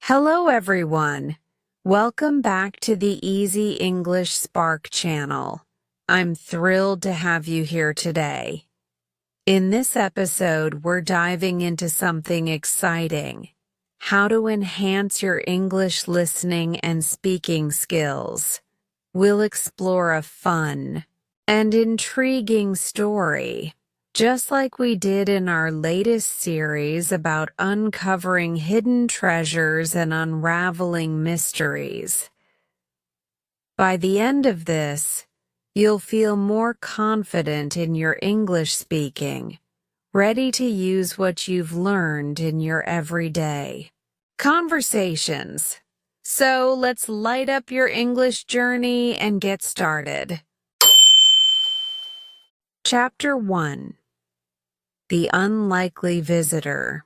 Hello everyone. Welcome back to the Easy English Spark channel. I'm thrilled to have you here today. In this episode, we're diving into something exciting: how to enhance your English listening and speaking skills. We'll explore a fun and intriguing story, just like we did in our latest series about uncovering hidden treasures and unraveling mysteries. By the end of this, you'll feel more confident in your English speaking, ready to use what you've learned in your everyday conversations. So let's light up your English journey and get started. Chapter 1. The Unlikely Visitor.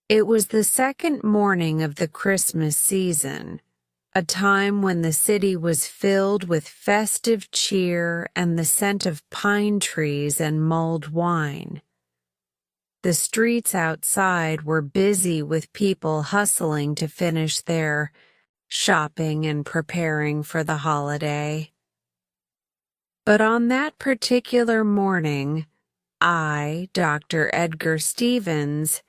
It was the second morning of the Christmas season, a time when the city was filled with festive cheer and the scent of pine trees and mulled wine. The streets outside were busy with people hustling to finish their shopping and preparing for the holiday. But on that particular morning, I, Dr. Edgar Stevens,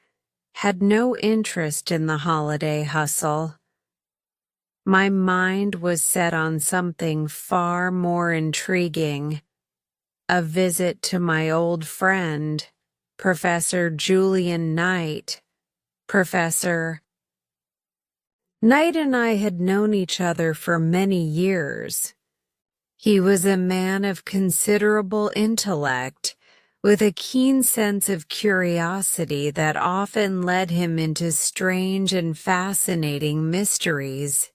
had no interest in the holiday hustle. My mind was set on something far more intriguing: a visit to my old friend, Professor Julian Knight. Professor Knight and I had known each other for many years. He was a man of considerable intellect, with a keen sense of curiosity that often led him into strange and fascinating mysteries.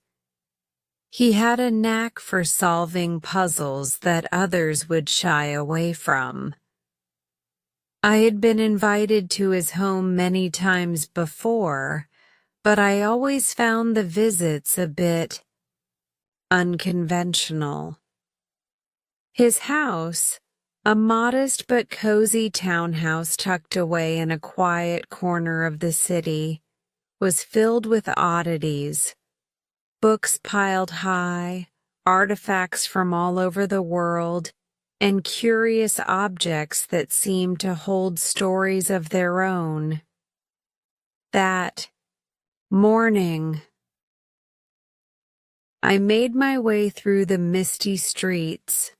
He had a knack for solving puzzles that others would shy away from. I had been invited to his home many times before, but I always found the visits a bit unconventional. His house, a modest but cozy townhouse tucked away in a quiet corner of the city, was filled with oddities: books piled high, artifacts from all over the world, and curious objects that seemed to hold stories of their own. That morning, I made my way through the misty streets,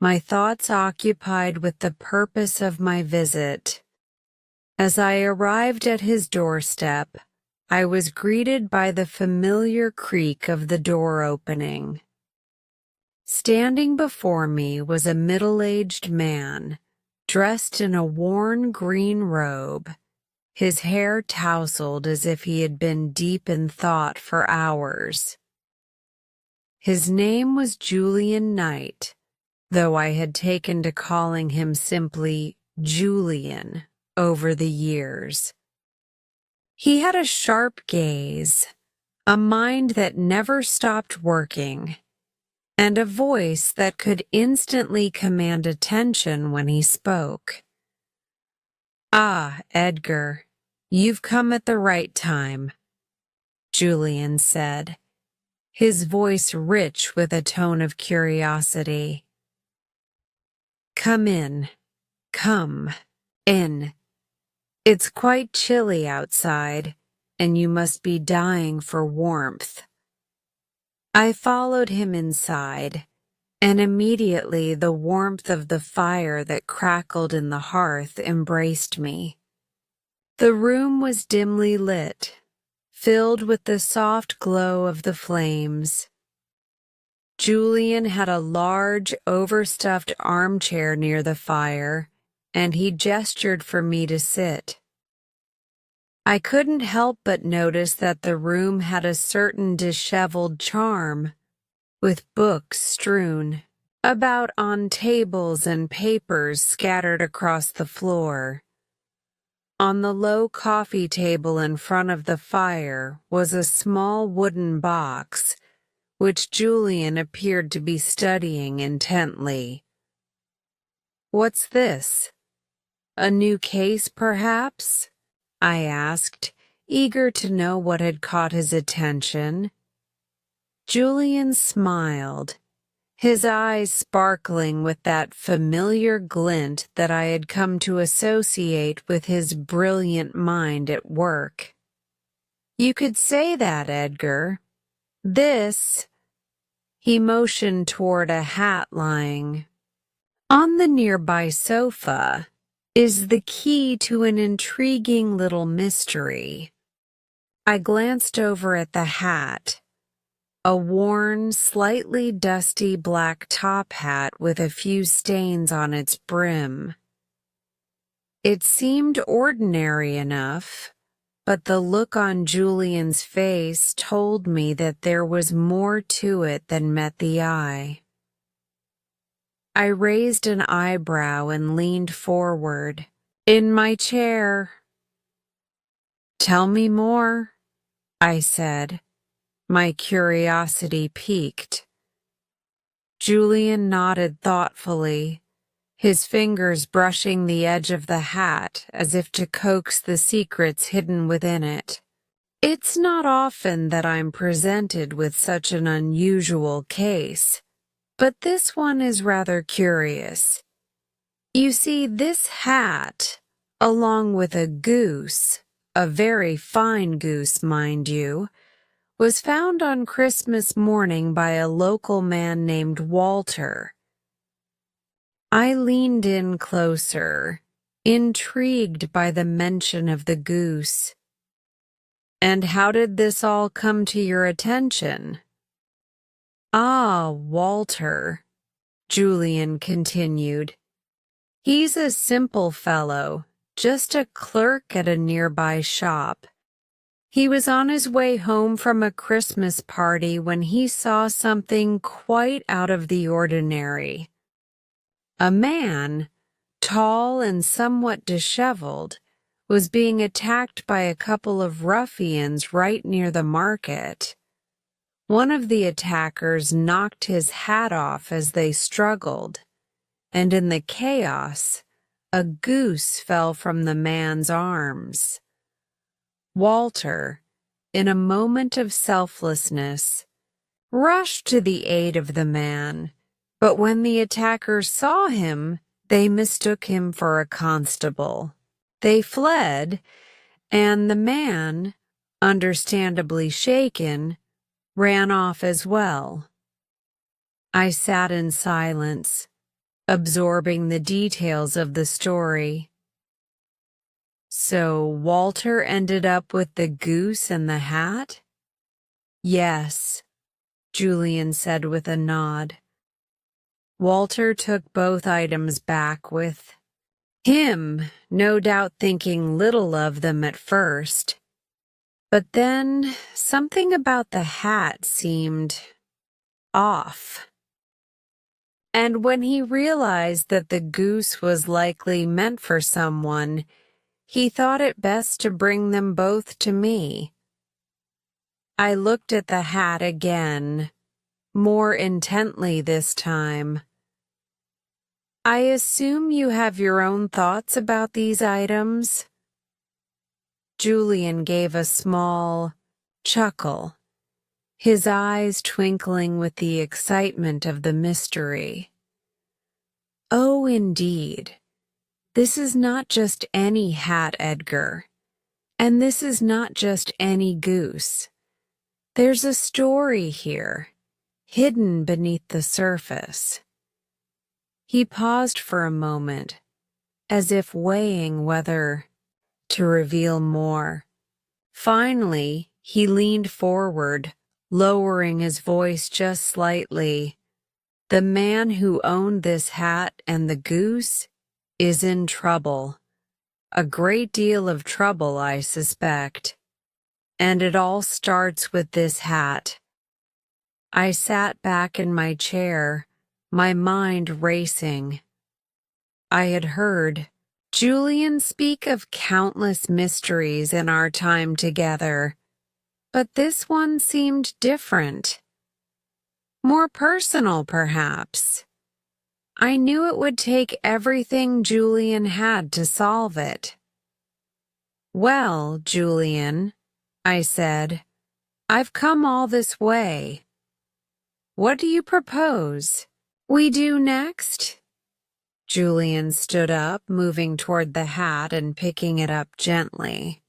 my thoughts occupied with the purpose of my visit. As I arrived at his doorstep, I was greeted by the familiar creak of the door opening. Standing before me was a middle-aged man, dressed in a worn green robe, his hair tousled as if he had been deep in thought for hours. His name was Julian Knight, though I had taken to calling him simply Julian over the years. He had a sharp gaze, a mind that never stopped working, and a voice that could instantly command attention when he spoke. "Ah, Edgar, you've come at the right time," Julian said, his voice rich with a tone of curiosity. "Come in. Come in. It's quite chilly outside, and you must be dying for warmth." I followed him inside, and immediately the warmth of the fire that crackled in the hearth embraced me. The room was dimly lit, filled with the soft glow of the flames. Julian had a large, overstuffed armchair near the fire, and he gestured for me to sit. I couldn't help but notice that the room had a certain disheveled charm, with books strewn about on tables and papers scattered across the floor. On the low coffee table in front of the fire was a small wooden box, which Julian appeared to be studying intently. "What's this? A new case, perhaps?" I asked, eager to know what had caught his attention. Julian smiled, his eyes sparkling with that familiar glint that I had come to associate with his brilliant mind at work. "You could say that, Edgar. This," he motioned toward a hat lying on the nearby sofa, "is the key to an intriguing little mystery." I glanced over at the hat, a worn, slightly dusty black top hat with a few stains on its brim. It seemed ordinary enough, but the look on Julian's face told me that there was more to it than met the eye. I raised an eyebrow and leaned forward, in my chair. "Tell me more," I said, my curiosity piqued. Julian nodded thoughtfully, his fingers brushing the edge of the hat as if to coax the secrets hidden within it. "It's not often that I'm presented with such an unusual case, but this one is rather curious. You see, this hat, along with a goose, a very fine goose, mind you, was found on Christmas morning by a local man named Walter." I leaned in closer, intrigued by the mention of the goose. "And how did this all come to your attention?" "Ah, Walter," Julian continued. "He's a simple fellow, just a clerk at a nearby shop. He was on his way home from a Christmas party when he saw something quite out of the ordinary. A man, tall and somewhat disheveled, was being attacked by a couple of ruffians right near the market. One of the attackers knocked his hat off as they struggled, and in the chaos, a goose fell from the man's arms. Walter, in a moment of selflessness, rushed to the aid of the man, but when the attackers saw him, they mistook him for a constable. They fled, and the man, understandably shaken, ran off as well." I sat in silence, absorbing the details of the story. "So Walter ended up with the goose and the hat?" "Yes," Julian said with a nod. "Walter took both items back with him, no doubt thinking little of them at first. But then something about the hat seemed off. And when he realized that the goose was likely meant for someone, he thought it best to bring them both to me." I looked at the hat again, more intently this time. "I assume you have your own thoughts about these items?" Julian gave a small chuckle, his eyes twinkling with the excitement of the mystery. "Oh, indeed. This is not just any hat, Edgar, and this is not just any goose. There's a story here, hidden beneath the surface." He paused for a moment, as if weighing whether to reveal more. Finally, he leaned forward, lowering his voice just slightly. "The man who owned this hat and the goose is in trouble. A great deal of trouble, I suspect. And it all starts with this hat." I sat back in my chair, my mind racing. I had heard Julian speak of countless mysteries in our time together, but this one seemed different. More personal, perhaps. I knew it would take everything Julian had to solve it. "Well, Julian," I said. "I've come all this way. What do you propose we do next?" Julian stood up, moving toward the hat and picking it up gently.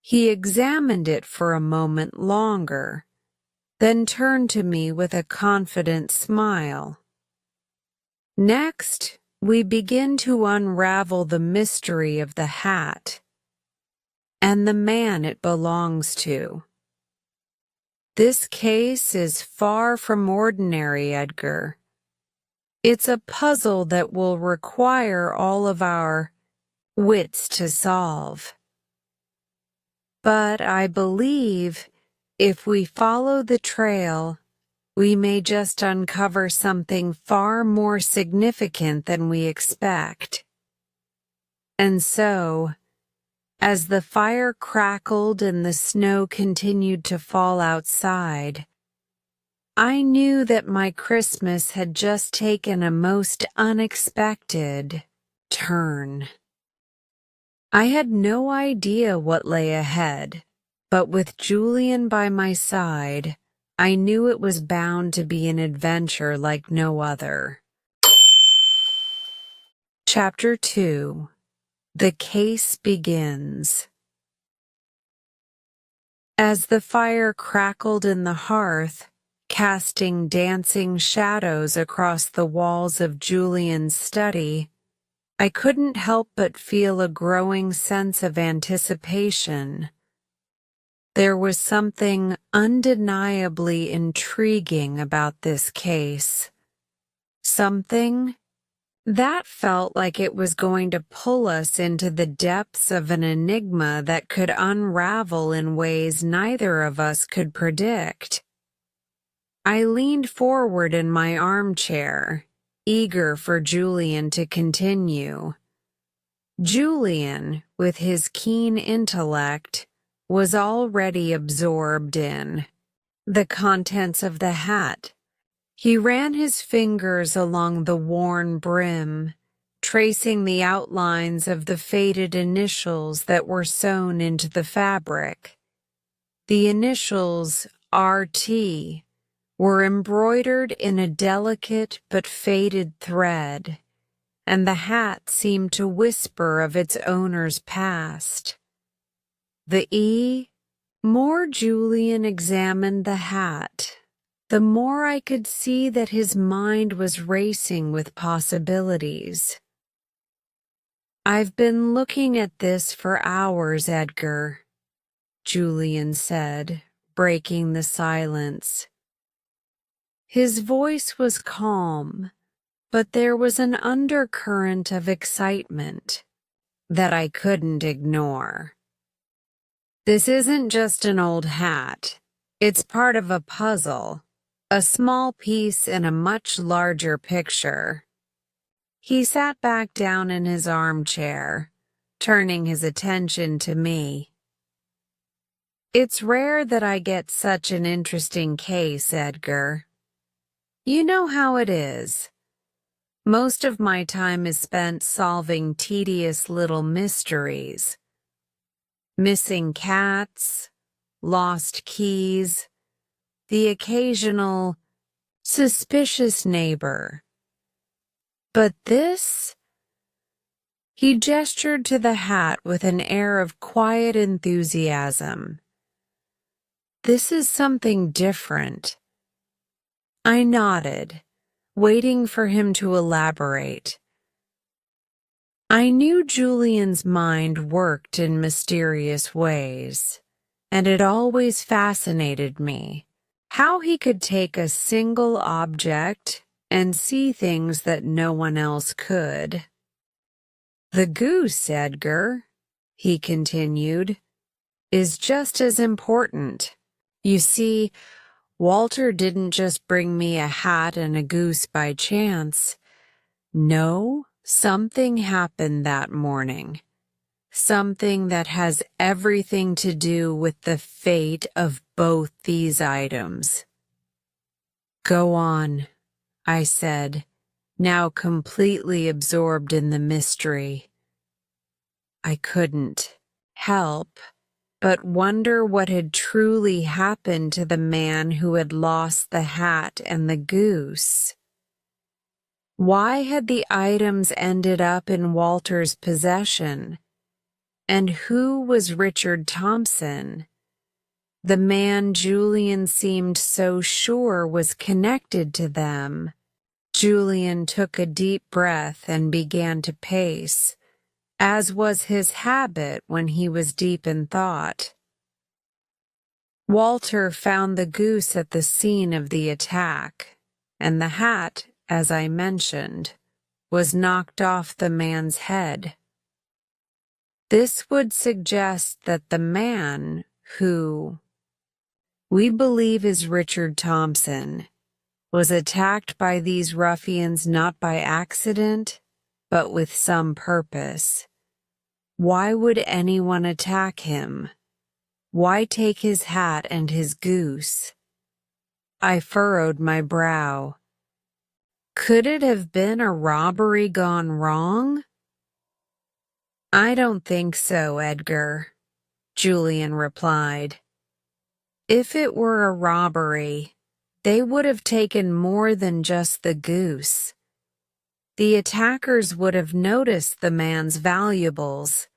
He examined it for a moment longer, then turned to me with a confident smile. "Next, we begin to unravel the mystery of the hat and the man it belongs to. This case is far from ordinary, Edgar. It's a puzzle that will require all of our wits to solve. But I believe if we follow the trail, we may just uncover something far more significant than we expect." And so, as the fire crackled and the snow continued to fall outside, I knew that my Christmas had just taken a most unexpected turn. I had no idea what lay ahead, but with Julian by my side, I knew it was bound to be an adventure like no other. Chapter 2. The Case Begins. As the fire crackled in the hearth, casting dancing shadows across the walls of Julian's study, I couldn't help but feel a growing sense of anticipation. There was something undeniably intriguing about this case. Something that felt like it was going to pull us into the depths of an enigma that could unravel in ways neither of us could predict. I leaned forward in my armchair, eager for Julian to continue. Julian, with his keen intellect, was already absorbed in the contents of the hat. He ran his fingers along the worn brim, tracing the outlines of the faded initials that were sewn into the fabric. The initials RT were embroidered in a delicate but faded thread, and the hat seemed to whisper of its owner's past. The E. More Julian examined the hat, the more I could see that his mind was racing with possibilities. "I've been looking at this for hours, Edgar," Julian said, breaking the silence. His voice was calm, but there was an undercurrent of excitement that I couldn't ignore. "This isn't just an old hat. It's part of a puzzle, a small piece in a much larger picture." He sat back down in his armchair, turning his attention to me. "It's rare that I get such an interesting case, Edgar. You know how it is. Most of my time is spent solving tedious little mysteries. Missing cats, lost keys, the occasional suspicious neighbor. But this?" He gestured to the hat with an air of quiet enthusiasm. "This is something different." I nodded, waiting for him to elaborate. I knew Julian's mind worked in mysterious ways, and it always fascinated me how he could take a single object and see things that no one else could. "The goose, Edgar," he continued, "is just as important. You see, Walter didn't just bring me a hat and a goose by chance. No, something happened that morning. Something that has everything to do with the fate of both these items." "Go on," I said, now completely absorbed in the mystery. I couldn't help but wonder what had truly happened to the man who had lost the hat and the goose. Why had the items ended up in Walter's possession? And who was Richard Thompson, the man Julian seemed so sure was connected to them? Julian took a deep breath and began to pace, as was his habit when he was deep in thought. Walter found the goose at the scene of the attack, and the hat, as I mentioned, was knocked off the man's head. This would suggest that the man who we believe is Richard Thompson was attacked by these ruffians not by accident, but with some purpose. Why would anyone attack him? Why take his hat and his goose? I furrowed my brow. Could it have been a robbery gone wrong? I don't think so, Edgar, Julian replied. If it were a robbery, they would have taken more than just the goose. The attackers would have noticed the man's valuables,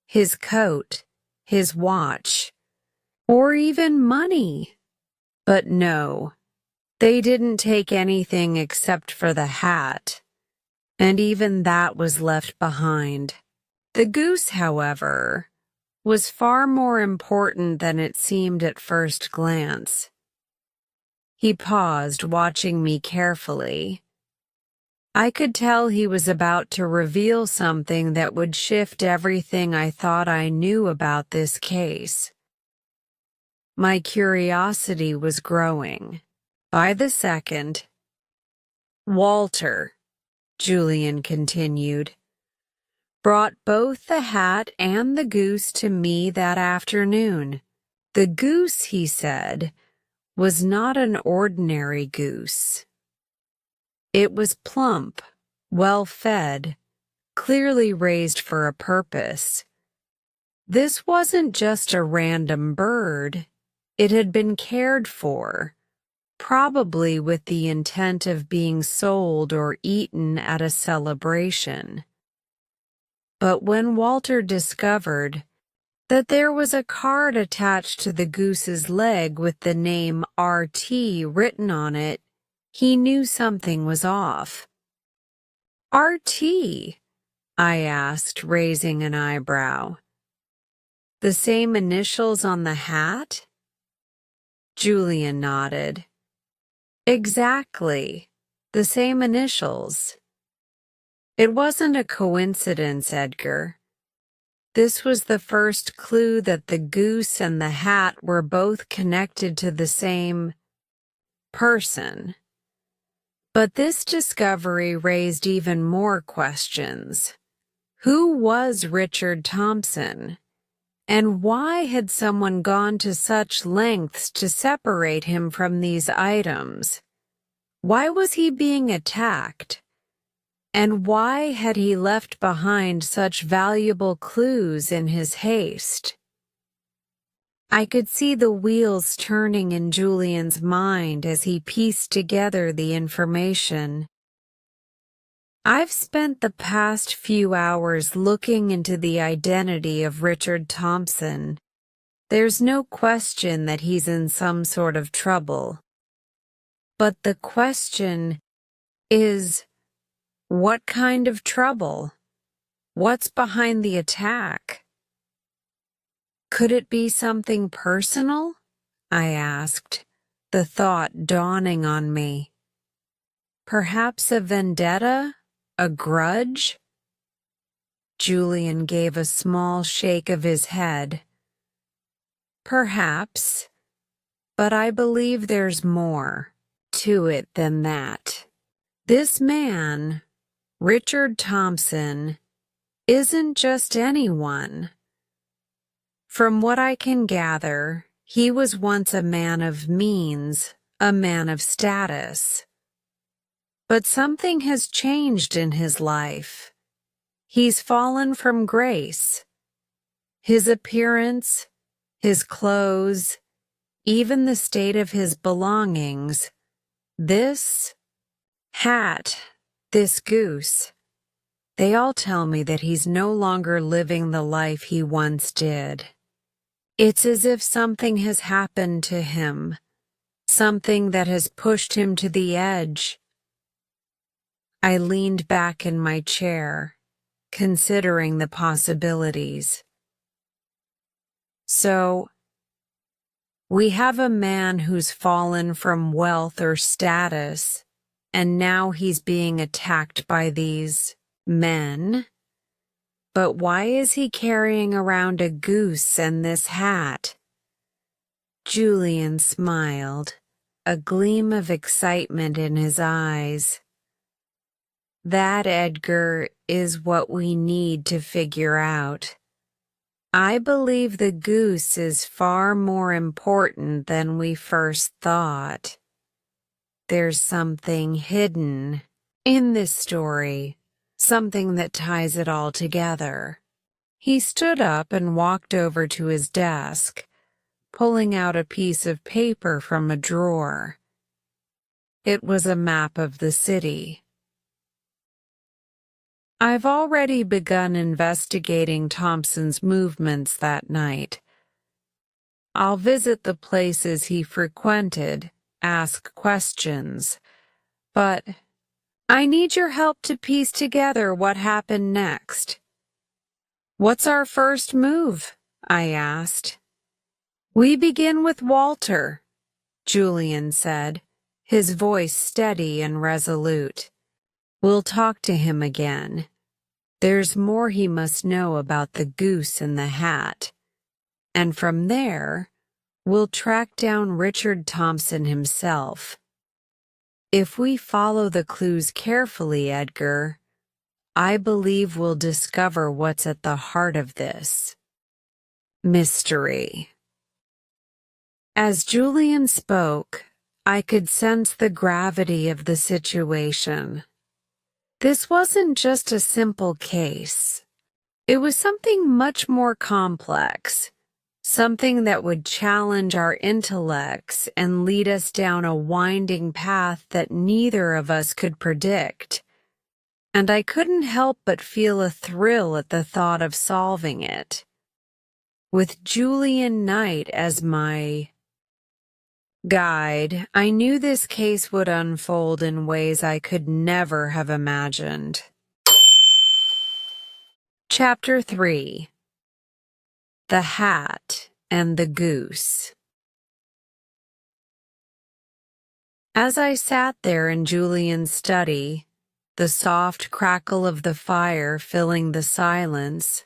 his coat, his watch, or even money. But no, they didn't take anything except for the hat, and even that was left behind. The goose, however, was far more important than it seemed at first glance. He paused, watching me carefully. I could tell he was about to reveal something that would shift everything I thought I knew about this case. My curiosity was growing. By the second, Walter, Julian continued, brought both the hat and the goose to me that afternoon. The goose, he said, was not an ordinary goose. It was plump, well-fed, clearly raised for a purpose. This wasn't just a random bird. It had been cared for, probably with the intent of being sold or eaten at a celebration. But when Walter discovered that there was a card attached to the goose's leg with the name RT written on it, he knew something was off. RT? I asked, raising an eyebrow. The same initials on the hat? Julian nodded. Exactly, the same initials. It wasn't a coincidence, Edgar. This was the first clue that the goose and the hat were both connected to the same person. But this discovery raised even more questions. Who was Richard Thompson? And why had someone gone to such lengths to separate him from these items? Why was he being attacked? And why had he left behind such valuable clues in his haste? I could see the wheels turning in Julian's mind as he pieced together the information. I've spent the past few hours looking into the identity of Richard Thompson. There's no question that he's in some sort of trouble. But the question is, what kind of trouble? What's behind the attack? Could it be something personal? I asked, the thought dawning on me. Perhaps a vendetta? A grudge? Julian gave a small shake of his head. Perhaps, but I believe there's more to it than that. This man, Richard Thompson, isn't just anyone. From what I can gather, he was once a man of means, a man of status. But something has changed in his life. He's fallen from grace. His appearance, his clothes, even the state of his belongings. This hat, this goose, they all tell me that he's no longer living the life he once did. It's as if something has happened to him, something that has pushed him to the edge. I leaned back in my chair, considering the possibilities. So, we have a man who's fallen from wealth or status, and now he's being attacked by these men. But why is he carrying around a goose and this hat? Julian smiled, a gleam of excitement in his eyes. That, Edgar, is what we need to figure out. I believe the goose is far more important than we first thought. There's something hidden in this story, something that ties it all together. He stood up and walked over to his desk, pulling out a piece of paper from a drawer. It was a map of the city. I've already begun investigating Thompson's movements that night. I'll visit the places he frequented, ask questions, but I need your help to piece together what happened next. What's our first move? I asked. We begin with Walter, Julian said, his voice steady and resolute. We'll talk to him again. There's more he must know about the goose and the hat. And from there, we'll track down Richard Thompson himself. If we follow the clues carefully, Edgar, I believe we'll discover what's at the heart of this mystery. As Julian spoke, I could sense the gravity of the situation. This wasn't just a simple case. It was something much more complex, something that would challenge our intellects and lead us down a winding path that neither of us could predict. And I couldn't help but feel a thrill at the thought of solving it. With Julian Knight as my guide, I knew this case would unfold in ways I could never have imagined. Chapter 3: The Hat and the Goose. As I sat there in Julian's study, the soft crackle of the fire filling the silence,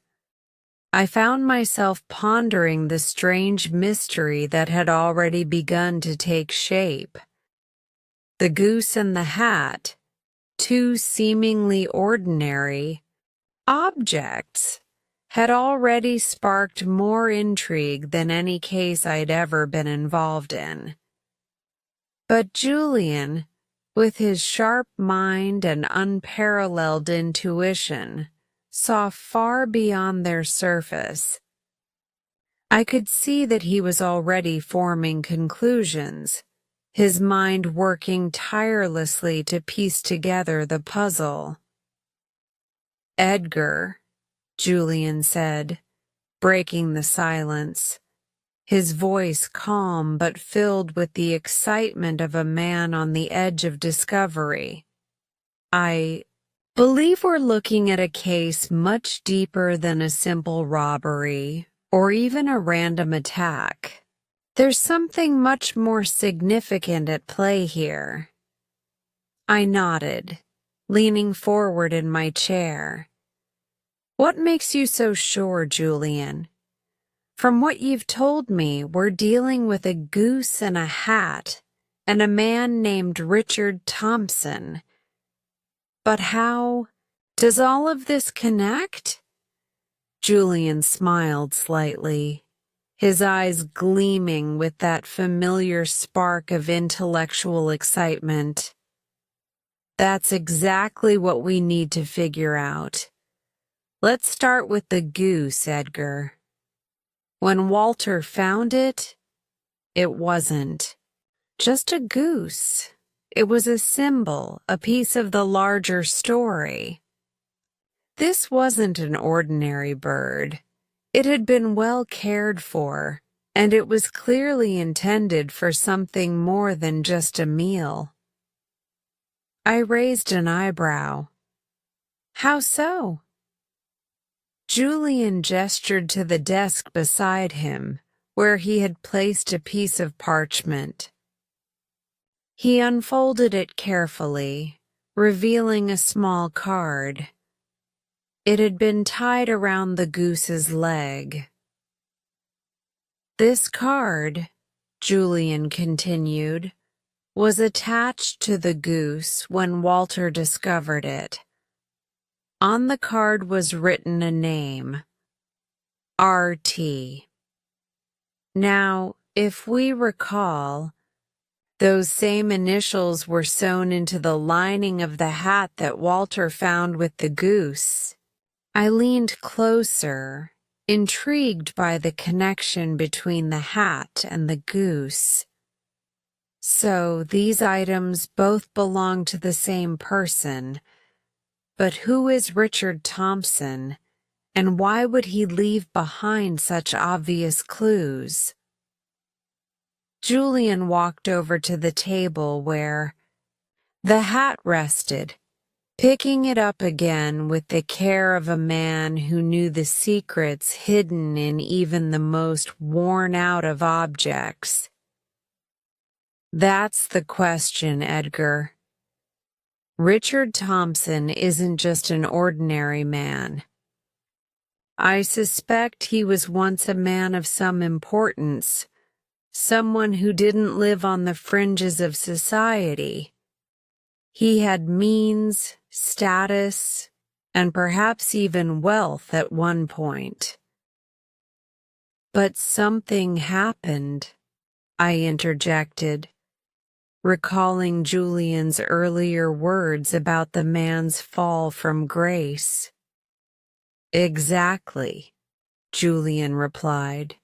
I found myself pondering the strange mystery that had already begun to take shape. The goose and the hat, two seemingly ordinary objects, had already sparked more intrigue than any case I'd ever been involved in. But Julian, with his sharp mind and unparalleled intuition, saw far beyond their surface. I could see that he was already forming conclusions, his mind working tirelessly to piece together the puzzle. Edgar, Julian said, breaking the silence, his voice calm but filled with the excitement of a man on the edge of discovery. I believe we're looking at a case much deeper than a simple robbery or even a random attack. There's something much more significant at play here. I nodded, leaning forward in my chair. What makes you so sure, Julian? From what you've told me, we're dealing with a goose and a hat and a man named Richard Thompson. But how does all of this connect? Julian smiled slightly, his eyes gleaming with that familiar spark of intellectual excitement. That's exactly what we need to figure out. Let's start with the goose, Edgar. When Walter found it, it wasn't just a goose. It was a symbol, a piece of the larger story. This wasn't an ordinary bird. It had been well cared for, and it was clearly intended for something more than just a meal. I raised an eyebrow. How so? Julian gestured to the desk beside him, where he had placed a piece of parchment. He unfolded it carefully, revealing a small card. It had been tied around the goose's leg. This card, Julian continued, was attached to the goose when Walter discovered it. On the card was written a name, R.T. Now, if we recall, those same initials were sewn into the lining of the hat that Walter found with the goose. I leaned closer, intrigued by the connection between the hat and the goose. So these items both belong to the same person. But who is Richard Thompson, and why would he leave behind such obvious clues? Julian walked over to the table where the hat rested, picking it up again with the care of a man who knew the secrets hidden in even the most worn-out of objects. That's the question, Edgar. Richard Thompson isn't just an ordinary man. I suspect he was once a man of some importance, someone who didn't live on the fringes of society. He had means, status, and perhaps even wealth at one point. But something happened, I interjected, recalling Julian's earlier words about the man's fall from grace. Exactly, Julian replied.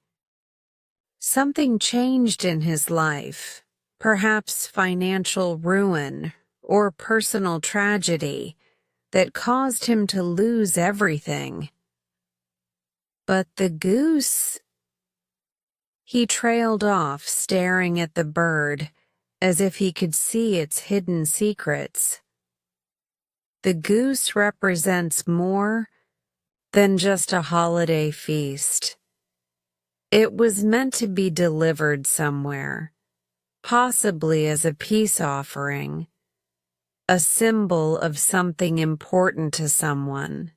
Something changed in his life, perhaps financial ruin or personal tragedy that caused him to lose everything. But the goose... He trailed off, staring at the bird, as if he could see its hidden secrets. The goose represents more than just a holiday feast. It was meant to be delivered somewhere, possibly as a peace offering, a symbol of something important to someone.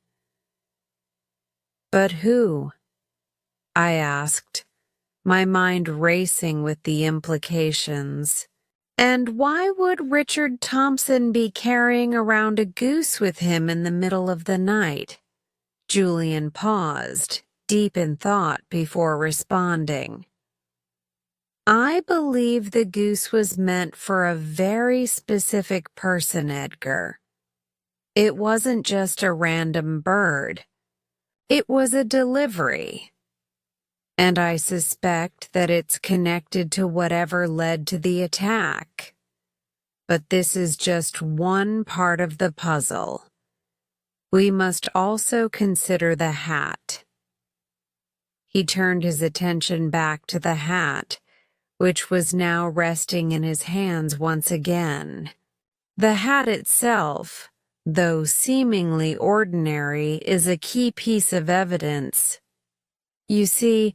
But who? I asked, my mind racing with the implications. And why would Richard Thompson be carrying around a goose with him in the middle of the night? Julian paused, deep in thought before responding. I believe the goose was meant for a very specific person, Edgar. It wasn't just a random bird. It was a delivery. And I suspect that it's connected to whatever led to the attack. But this is just one part of the puzzle. We must also consider the hat. He turned his attention back to the hat, which was now resting in his hands once again. The hat itself, though seemingly ordinary, is a key piece of evidence. You see,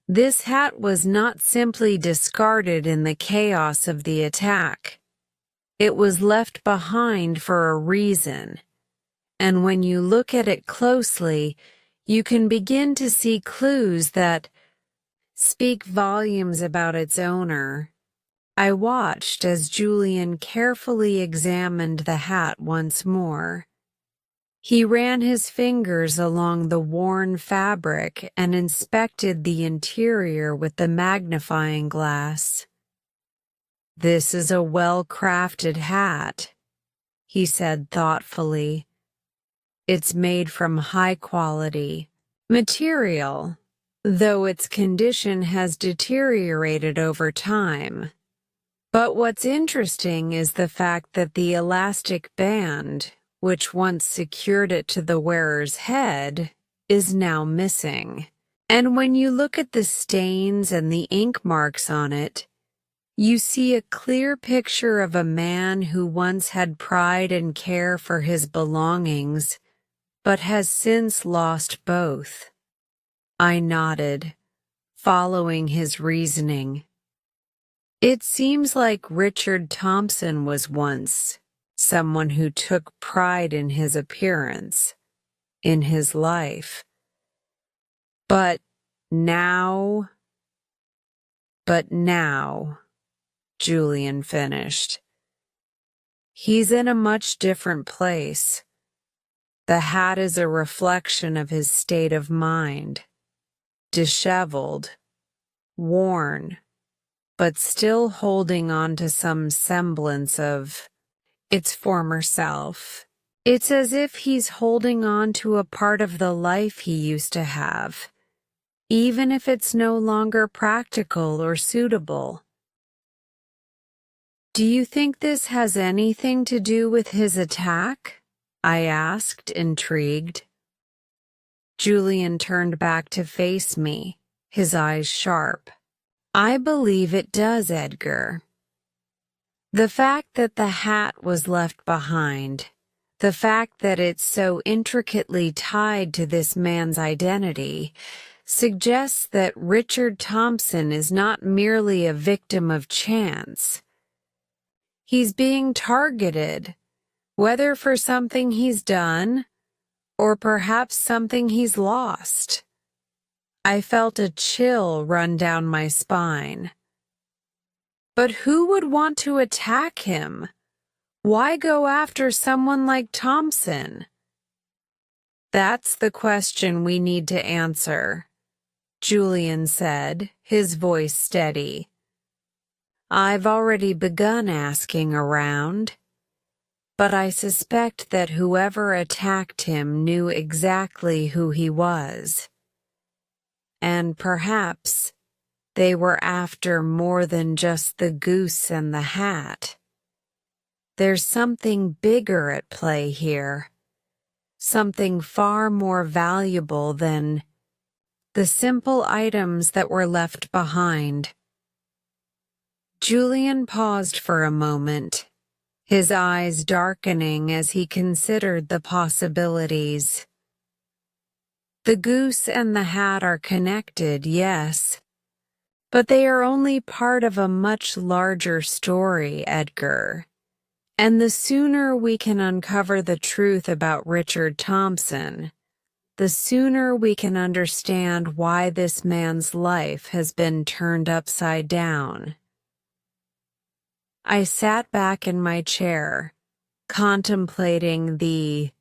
this hat was not simply discarded in the chaos of the attack. It was left behind for a reason, and when you look at it closely, you can begin to see clues that speak volumes about its owner. I watched as Julian carefully examined the hat once more. He ran his fingers along the worn fabric and inspected the interior with the magnifying glass. This is a well-crafted hat, he said thoughtfully. It's made from high-quality material, though its condition has deteriorated over time. But what's interesting is the fact that the elastic band, which once secured it to the wearer's head, is now missing. And when you look at the stains and the ink marks on it, you see a clear picture of a man who once had pride and care for his belongings, but has since lost both. I nodded, following his reasoning. It seems like Richard Thompson was once someone who took pride in his appearance, in his life. But now, Julian finished. He's in a much different place. The hat is a reflection of his state of mind. Disheveled, worn, but still holding on to some semblance of its former self. It's as if he's holding on to a part of the life he used to have, even if it's no longer practical or suitable. Do you think this has anything to do with his attack? I asked, intrigued. Julian turned back to face me, his eyes sharp. I believe it does, Edgar. The fact that the hat was left behind, the fact that it's so intricately tied to this man's identity, suggests that Richard Thompson is not merely a victim of chance. He's being targeted, whether for something he's done, or perhaps something he's lost. I felt a chill run down my spine. But who would want to attack him? Why go after someone like Thompson? That's the question we need to answer, Julian said, his voice steady. I've already begun asking around, but I suspect that whoever attacked him knew exactly who he was. And perhaps they were after more than just the goose and the hat. There's something bigger at play here, something far more valuable than the simple items that were left behind. Julian paused for a moment, his eyes darkening as he considered the possibilities. The goose and the hat are connected, yes, but they are only part of a much larger story, Edgar. And the sooner we can uncover the truth about Richard Thompson, the sooner we can understand why this man's life has been turned upside down. I sat back in my chair, contemplating the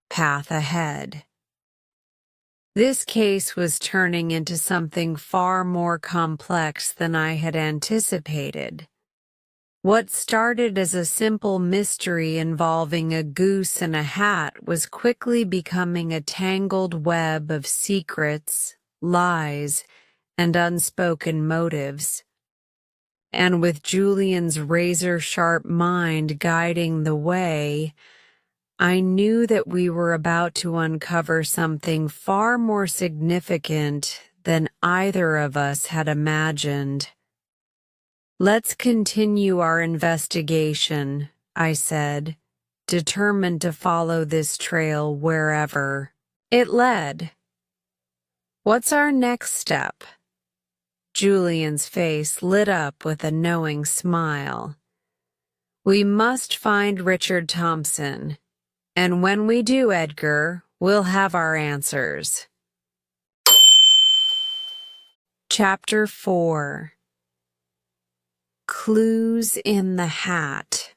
path ahead. This case was turning into something far more complex than I had anticipated. What started as a simple mystery involving a goose and a hat was quickly becoming a tangled web of secrets, lies, and unspoken motives. And with Julian's razor-sharp mind guiding the way, I knew that we were about to uncover something far more significant than either of us had imagined. Let's continue our investigation, I said, determined to follow this trail wherever it led. What's our next step? Julian's face lit up with a knowing smile. We must find Richard Thompson, and when we do, Edgar, we'll have our answers. Chapter 4. Clues in the Hat.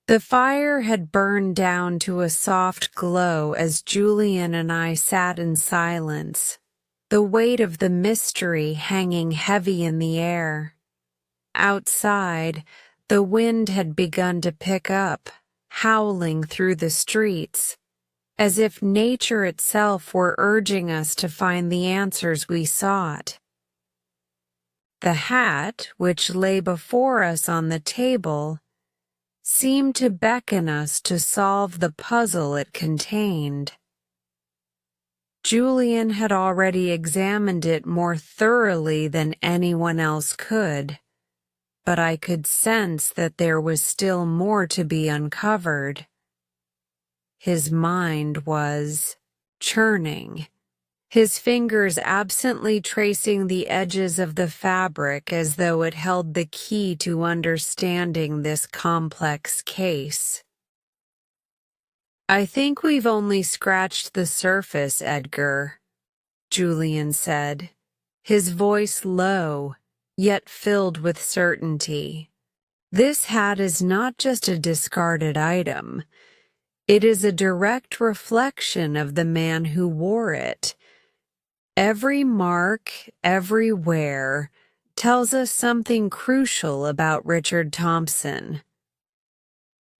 The fire had burned down to a soft glow as Julian and I sat in silence, the weight of the mystery hanging heavy in the air. Outside, the wind had begun to pick up, howling through the streets, as if nature itself were urging us to find the answers we sought. The hat, which lay before us on the table, seemed to beckon us to solve the puzzle it contained. Julian had already examined it more thoroughly than anyone else could, but I could sense that there was still more to be uncovered. His mind was churning, his fingers absently tracing the edges of the fabric as though it held the key to understanding this complex case. "I think we've only scratched the surface, Edgar," Julian said, his voice low, yet filled with certainty. "This hat is not just a discarded item. It is a direct reflection of the man who wore it. Every mark, every wear, tells us something crucial about Richard Thompson."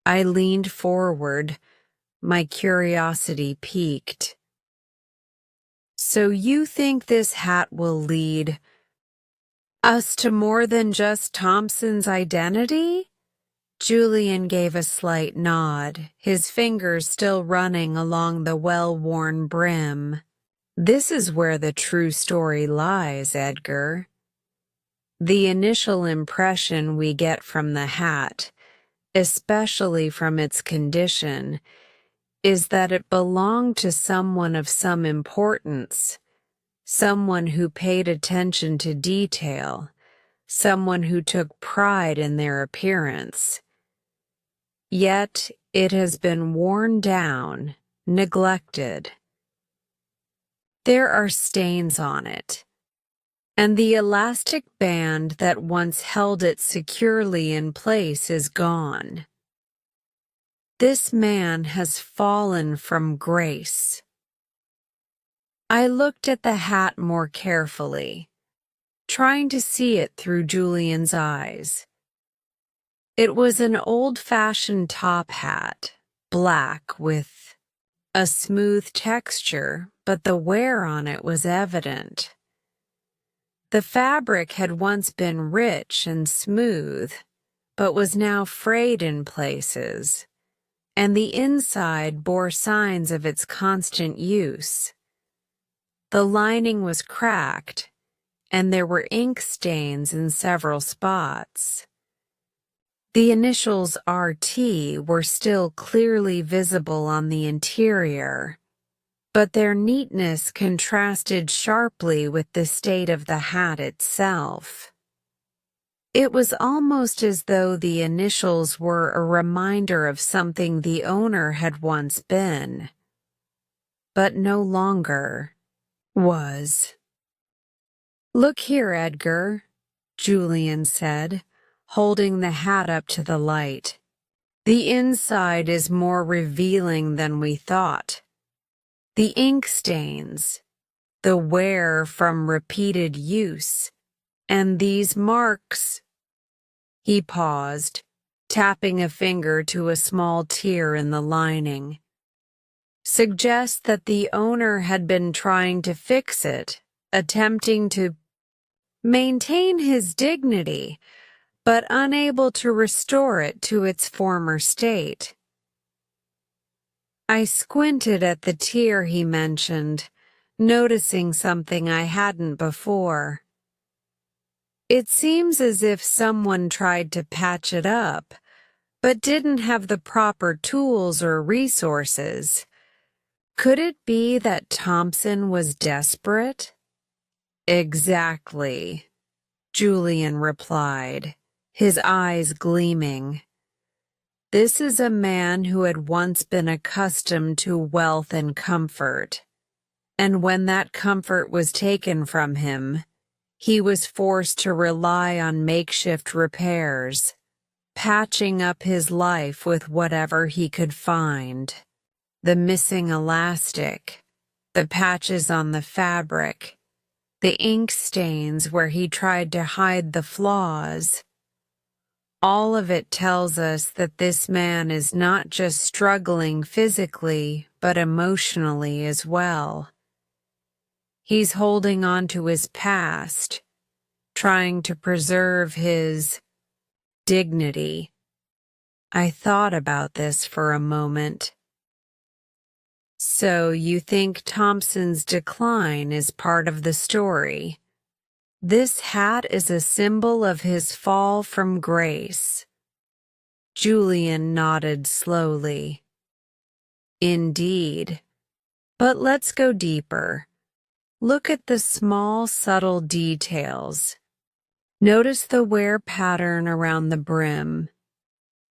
I leaned forward, my curiosity piqued. "So you think this hat will lead us to more than just Thompson's identity?" Julian gave a slight nod, his fingers still running along the well-worn brim. "This is where the true story lies, Edgar. The initial impression we get from the hat, especially from its condition, is that it belonged to someone of some importance, someone who paid attention to detail, someone who took pride in their appearance. Yet it has been worn down, neglected. There are stains on it, and the elastic band that once held it securely in place is gone. This man has fallen from grace." I looked at the hat more carefully, trying to see it through Julian's eyes. It was an old-fashioned top hat, black with a smooth texture, but the wear on it was evident. The fabric had once been rich and smooth, but was now frayed in places, and the inside bore signs of its constant use. The lining was cracked, and there were ink stains in several spots. The initials RT were still clearly visible on the interior, but their neatness contrasted sharply with the state of the hat itself. It was almost as though the initials were a reminder of something the owner had once been, but no longer was. "Look here, Edgar," Julian said, holding the hat up to the light. "The inside is more revealing than we thought. The ink stains, the wear from repeated use, and these marks." He paused, tapping a finger to a small tear in the lining. "Suggest that the owner had been trying to fix it, attempting to maintain his dignity, but unable to restore it to its former state." I squinted at the tear he mentioned, noticing something I hadn't before. "It seems as if someone tried to patch it up, but didn't have the proper tools or resources. Could it be that Thompson was desperate?" "Exactly," Julian replied, his eyes gleaming. "This is a man who had once been accustomed to wealth and comfort, and when that comfort was taken from him, he was forced to rely on makeshift repairs, patching up his life with whatever he could find. The missing elastic, the patches on the fabric, the ink stains where he tried to hide the flaws. All of it tells us that this man is not just struggling physically, but emotionally as well. He's holding on to his past, trying to preserve his dignity. I thought about this for a moment. So you think Thompson's decline is part of the story? This hat is a symbol of his fall from grace. Julian nodded slowly. Indeed. But let's go deeper. Look at the small, subtle details. Notice the wear pattern around the brim.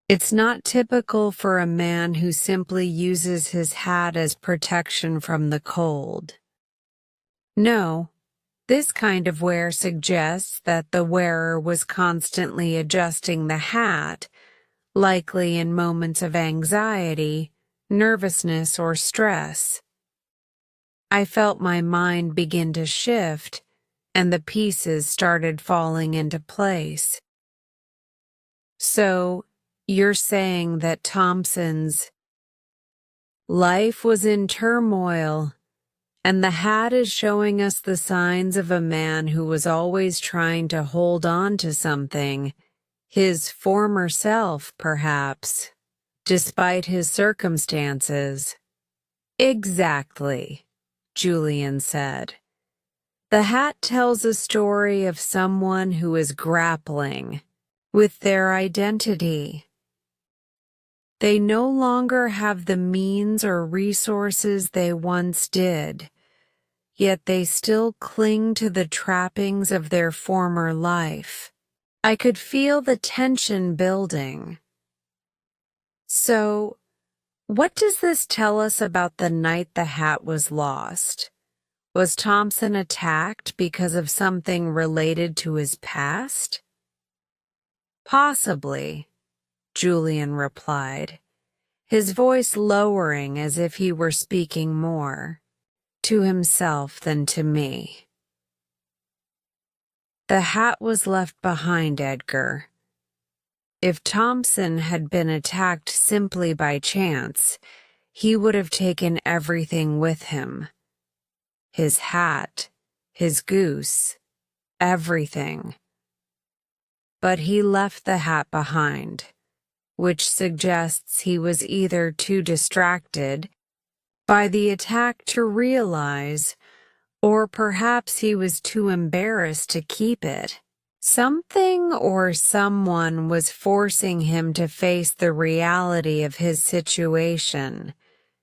It's not typical for a man who simply uses his hat as protection from the cold. No. This kind of wear suggests that the wearer was constantly adjusting the hat, likely in moments of anxiety, nervousness, or stress. I felt my mind begin to shift, and the pieces started falling into place. So, you're saying that Thompson's life was in turmoil, and the hat is showing us the signs of a man who was always trying to hold on to something, his former self, perhaps, despite his circumstances. Exactly, Julian said. The hat tells a story of someone who is grappling with their identity. They no longer have the means or resources they once did, yet they still cling to the trappings of their former life. I could feel the tension building. So, what does this tell us about the night the hat was lost? Was Thompson attacked because of something related to his past? Possibly, Julian replied, his voice lowering as if he were speaking more to himself than to me. The hat was left behind, Edgar. If Thompson had been attacked simply by chance, he would have taken everything with him. His hat, his goose, everything. But he left the hat behind, which suggests he was either too distracted by the attack to realize, or perhaps he was too embarrassed to keep it. Something or someone was forcing him to face the reality of his situation,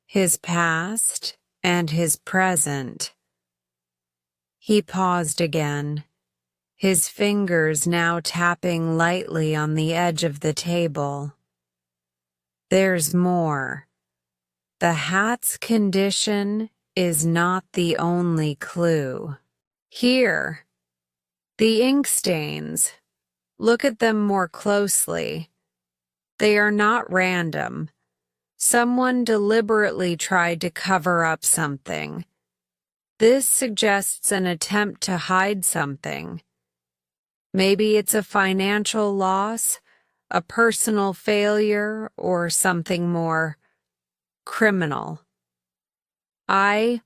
his past, and his present. He paused again, his fingers now tapping lightly on the edge of the table. There's more. The hat's condition is not the only clue. Here, the ink stains. Look at them more closely. They are not random. Someone deliberately tried to cover up something. This suggests an attempt to hide something. Maybe it's a financial loss, a personal failure, or something more criminal. I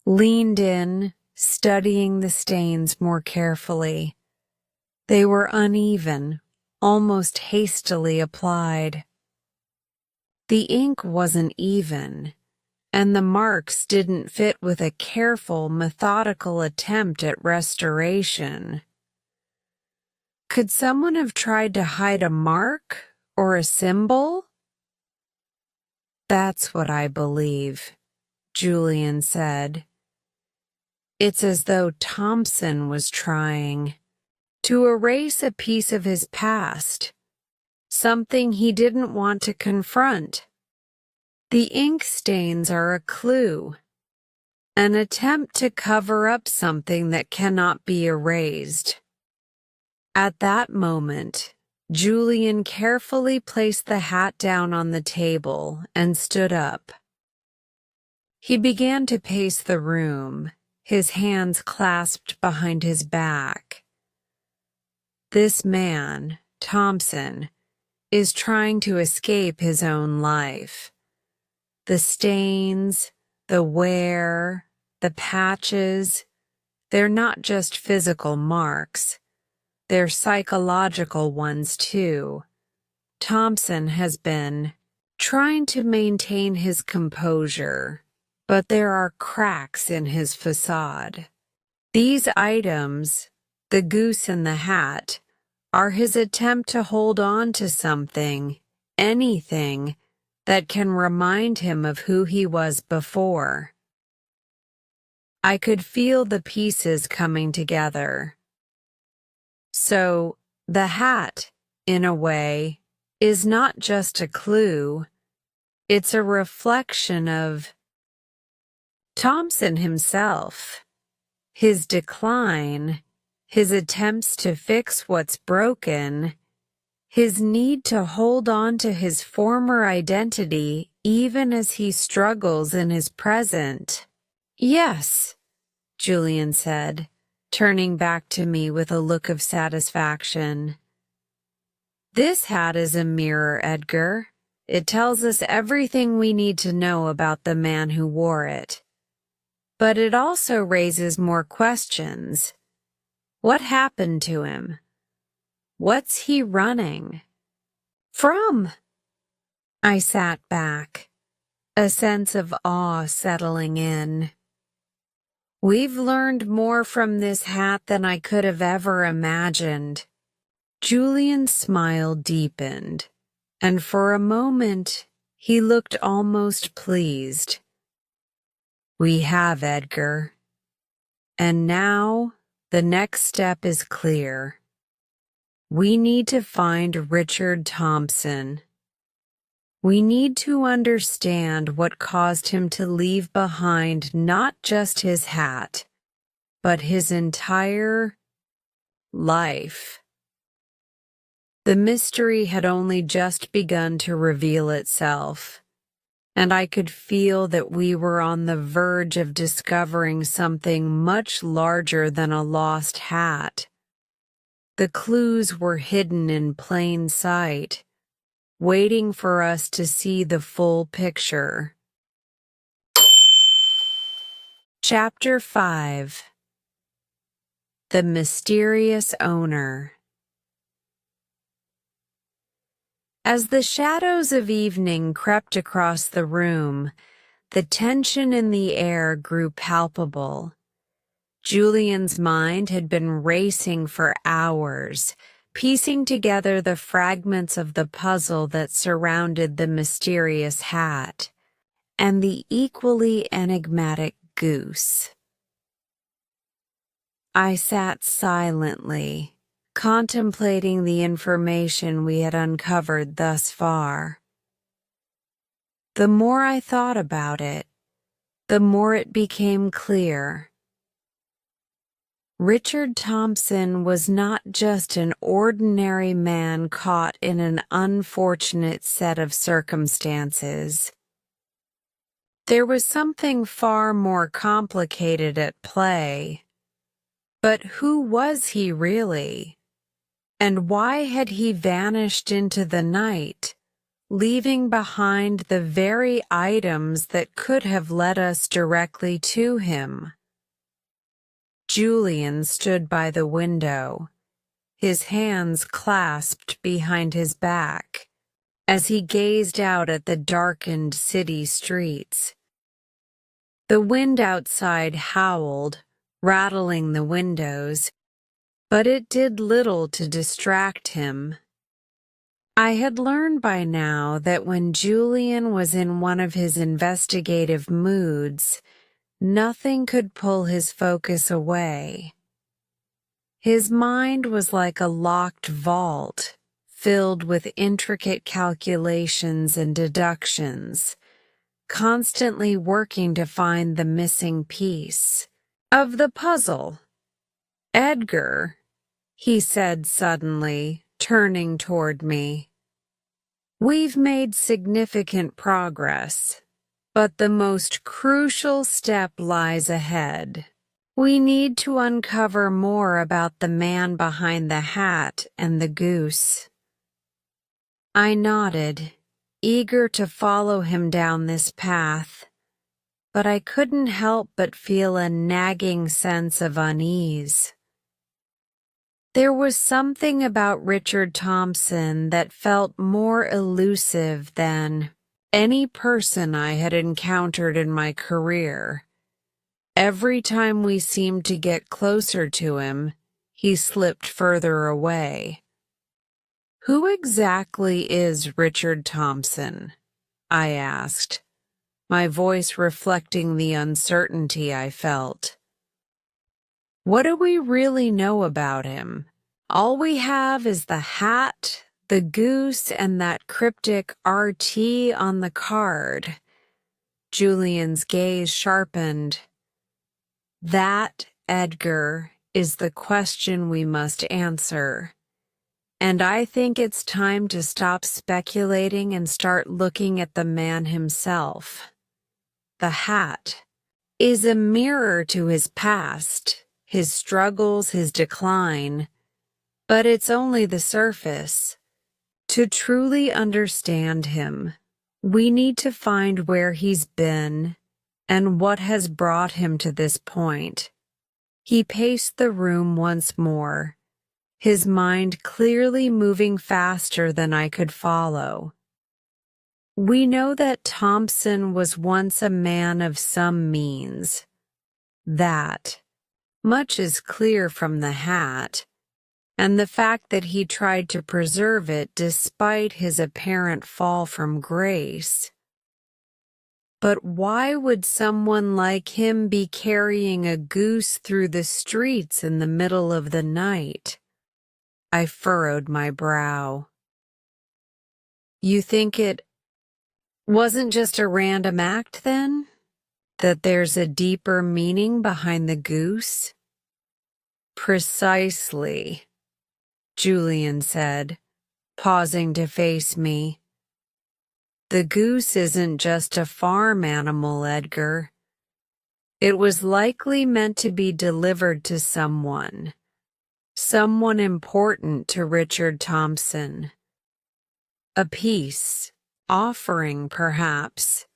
leaned in, studying the stains more carefully. They were uneven, almost hastily applied. The ink wasn't even, and the marks didn't fit with a careful, methodical attempt at restoration. Could someone have tried to hide a mark or a symbol? That's what I believe, Julian said. It's as though Thompson was trying to erase a piece of his past, something he didn't want to confront. The ink stains are a clue, an attempt to cover up something that cannot be erased. At that moment, Julian carefully placed the hat down on the table and stood up. He began to pace the room, his hands clasped behind his back. This man, Thompson, is trying to escape his own life. The stains, the wear, the patches, they're not just physical marks. They're psychological ones too. Thompson has been trying to maintain his composure, but there are cracks in his facade. These items, the goose and the hat, are his attempt to hold on to something, anything, that can remind him of who he was before. I could feel the pieces coming together. So, the hat, in a way, is not just a clue, it's a reflection of Thompson himself, his decline, his attempts to fix what's broken, his need to hold on to his former identity even as he struggles in his present. Yes, Julian said, turning back to me with a look of satisfaction. This hat is a mirror, Edgar. It tells us everything we need to know about the man who wore it. But it also raises more questions. What happened to him? What's he running from? I sat back, a sense of awe settling in. We've learned more from this hat than I could have ever imagined. Julian's smile deepened, and for a moment he looked almost pleased. We have, Edgar. And now the next step is clear. We need to find Richard Thompson. We need to understand what caused him to leave behind not just his hat, but his entire life. The mystery had only just begun to reveal itself, and I could feel that we were on the verge of discovering something much larger than a lost hat. The clues were hidden in plain sight, waiting for us to see the full picture. Chapter 5. The Mysterious Owner. As the shadows of evening crept across the room, the tension in the air grew palpable. Julian's mind had been racing for hours, piecing together the fragments of the puzzle that surrounded the mysterious hat and the equally enigmatic goose. I sat silently, contemplating the information we had uncovered thus far. The more I thought about it, the more it became clear. Richard Thompson was not just an ordinary man caught in an unfortunate set of circumstances. There was something far more complicated at play. But who was he really? And why had he vanished into the night, leaving behind the very items that could have led us directly to him? Julian stood by the window, his hands clasped behind his back, as he gazed out at the darkened city streets. The wind outside howled, rattling the windows, but it did little to distract him. I had learned by now that when Julian was in one of his investigative moods, nothing could pull his focus away. His mind was like a locked vault, filled with intricate calculations and deductions, constantly working to find the missing piece of the puzzle. Edgar, he said suddenly, turning toward me. We've made significant progress, but the most crucial step lies ahead. We need to uncover more about the man behind the hat and the goose. I nodded, eager to follow him down this path, but I couldn't help but feel a nagging sense of unease. There was something about Richard Thompson that felt more elusive than any person I had encountered in my career. Every time we seemed to get closer to him, he slipped further away. "Who exactly is Richard Thompson?" I asked, my voice reflecting the uncertainty I felt. "What do we really know about him? All we have is the hat, the goose, and that cryptic RT on the card." Julian's gaze sharpened. "That, Edgar, is the question we must answer. And I think it's time to stop speculating and start looking at the man himself. The hat is a mirror to his past, his struggles, his decline, but it's only the surface. To truly understand him, we need to find where he's been and what has brought him to this point." He paced the room once more, his mind clearly moving faster than I could follow. "We know that Thompson was once a man of some means. That much is clear from the hat, and the fact that he tried to preserve it despite his apparent fall from grace. But why would someone like him be carrying a goose through the streets in the middle of the night?" I furrowed my brow. "You think it wasn't just a random act, then? That there's a deeper meaning behind the goose?" "Precisely," Julian said, pausing to face me. "The goose isn't just a farm animal, Edgar. It was likely meant to be delivered to someone important to Richard Thompson. A peace offering, perhaps,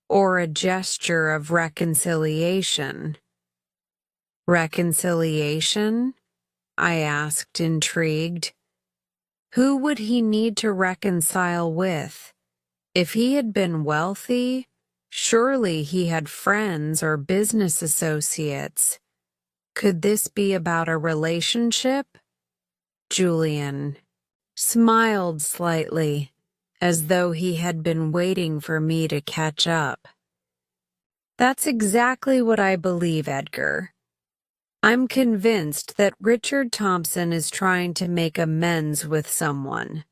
or a gesture of reconciliation." "Reconciliation?" I asked, intrigued. "Who would he need to reconcile with? If he had been wealthy, surely he had friends or business associates. Could this be about a relationship?" Julian smiled slightly, as though he had been waiting for me to catch up. "That's exactly what I believe, Edgar. I'm convinced that Richard Thompson is trying to make amends with someone.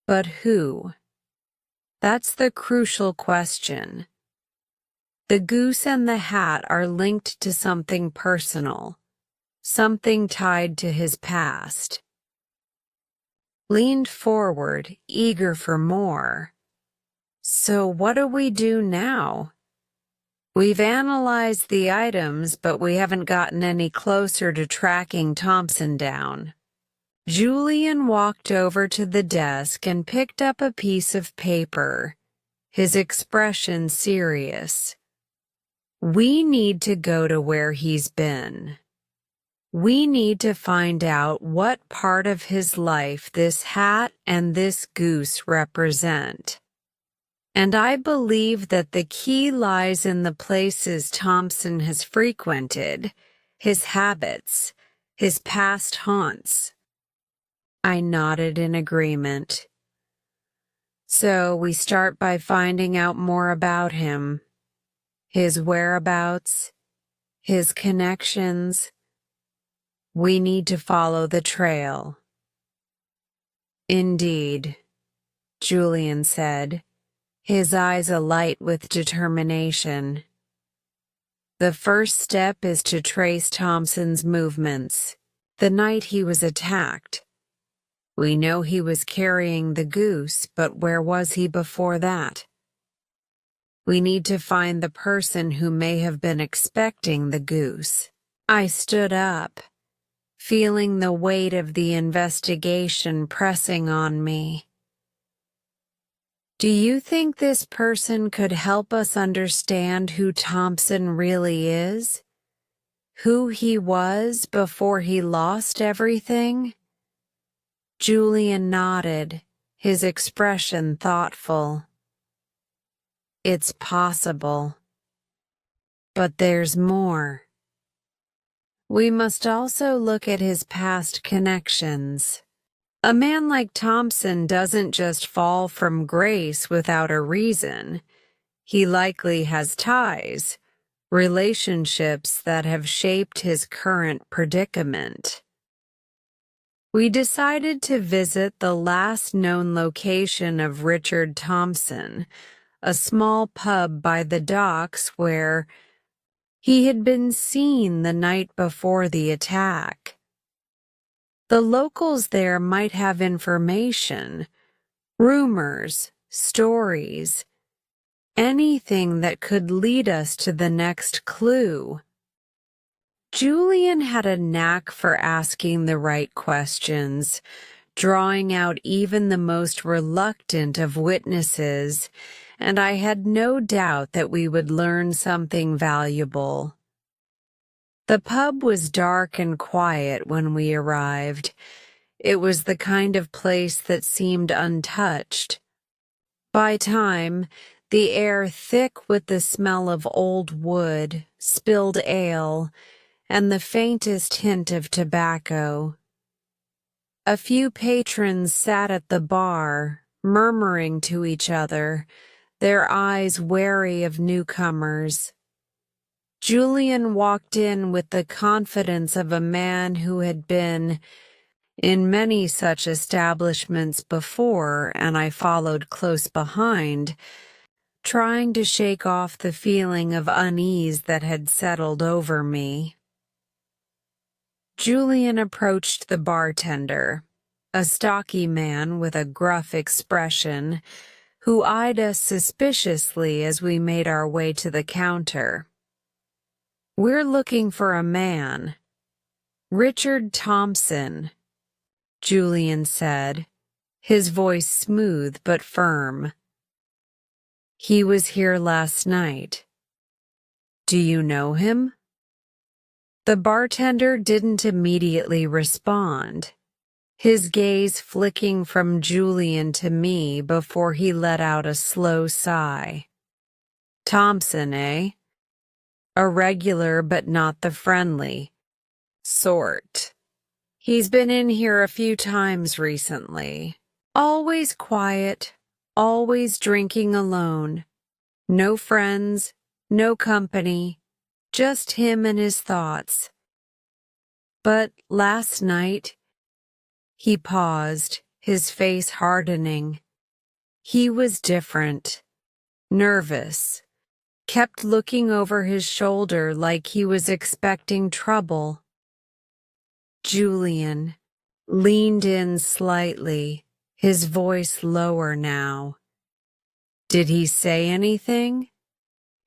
But who? That's the crucial question. The goose and the hat are linked to something personal, something tied to his past." Leaned forward, eager for more. "So what do we do now? We've analyzed the items, but we haven't gotten any closer to tracking Thompson down." Julian walked over to the desk and picked up a piece of paper, his expression serious. "We need to go to where he's been. We need to find out what part of his life this hat and this goose represent. And I believe that the key lies in the places Thompson has frequented, his habits, his past haunts." I nodded in agreement. "So we start by finding out more about him, his whereabouts, his connections. We need to follow the trail." "Indeed," Julian said, his eyes alight with determination. "The first step is to trace Thompson's movements. The night he was attacked. We know he was carrying the goose, but where was he before that? We need to find the person who may have been expecting the goose." I stood up, feeling the weight of the investigation pressing on me. Do you think this person could help us understand who Thompson really is? Who he was before he lost everything? Julian nodded, his expression thoughtful. It's possible. But there's more. We must also look at his past connections. A man like Thompson doesn't just fall from grace without a reason. He likely has ties, relationships that have shaped his current predicament. We decided to visit the last known location of Richard Thompson, a small pub by the docks where he had been seen the night before the attack. The locals there might have information, rumors, stories, anything that could lead us to the next clue. Julian had a knack for asking the right questions, drawing out even the most reluctant of witnesses, and I had no doubt that we would learn something valuable. The pub was dark and quiet when we arrived. It was the kind of place that seemed untouched. By time, the air thick with the smell of old wood, spilled ale, and the faintest hint of tobacco. A few patrons sat at the bar, murmuring to each other, their eyes wary of newcomers. Julian walked in with the confidence of a man who had been in many such establishments before, and I followed close behind, trying to shake off the feeling of unease that had settled over me. Julian approached the bartender, a stocky man with a gruff expression, who eyed us suspiciously as we made our way to the counter. "We're looking for a man. Richard Thompson," Julian said, his voice smooth but firm. "He was here last night. Do you know him?" The bartender didn't immediately respond, his gaze flicking from Julian to me before he let out a slow sigh. "Thompson, eh? A regular but not the friendly sort. He's been in here a few times recently. Always quiet, always drinking alone. No friends, no company, just him and his thoughts. But last night," he paused, his face hardening. "He was different, nervous. Kept looking over his shoulder like he was expecting trouble." Julian leaned in slightly, his voice lower now. "Did he say anything?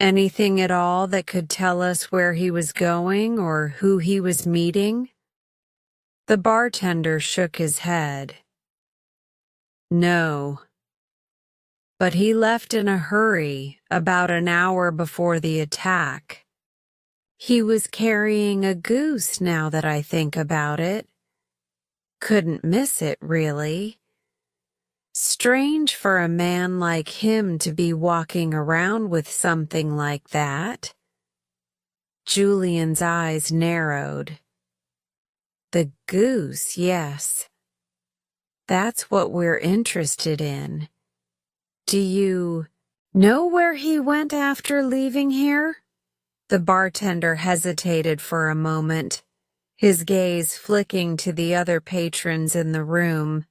Anything at all that could tell us where he was going or who he was meeting?" The bartender shook his head. "No. But he left in a hurry about an hour before the attack. He was carrying a goose now that I think about it. Couldn't miss it, really. Strange for a man like him to be walking around with something like that." Julian's eyes narrowed. "The goose, yes. That's what we're interested in. Do you know where he went after leaving here?" The bartender hesitated for a moment, his gaze flicking to the other patrons in the room.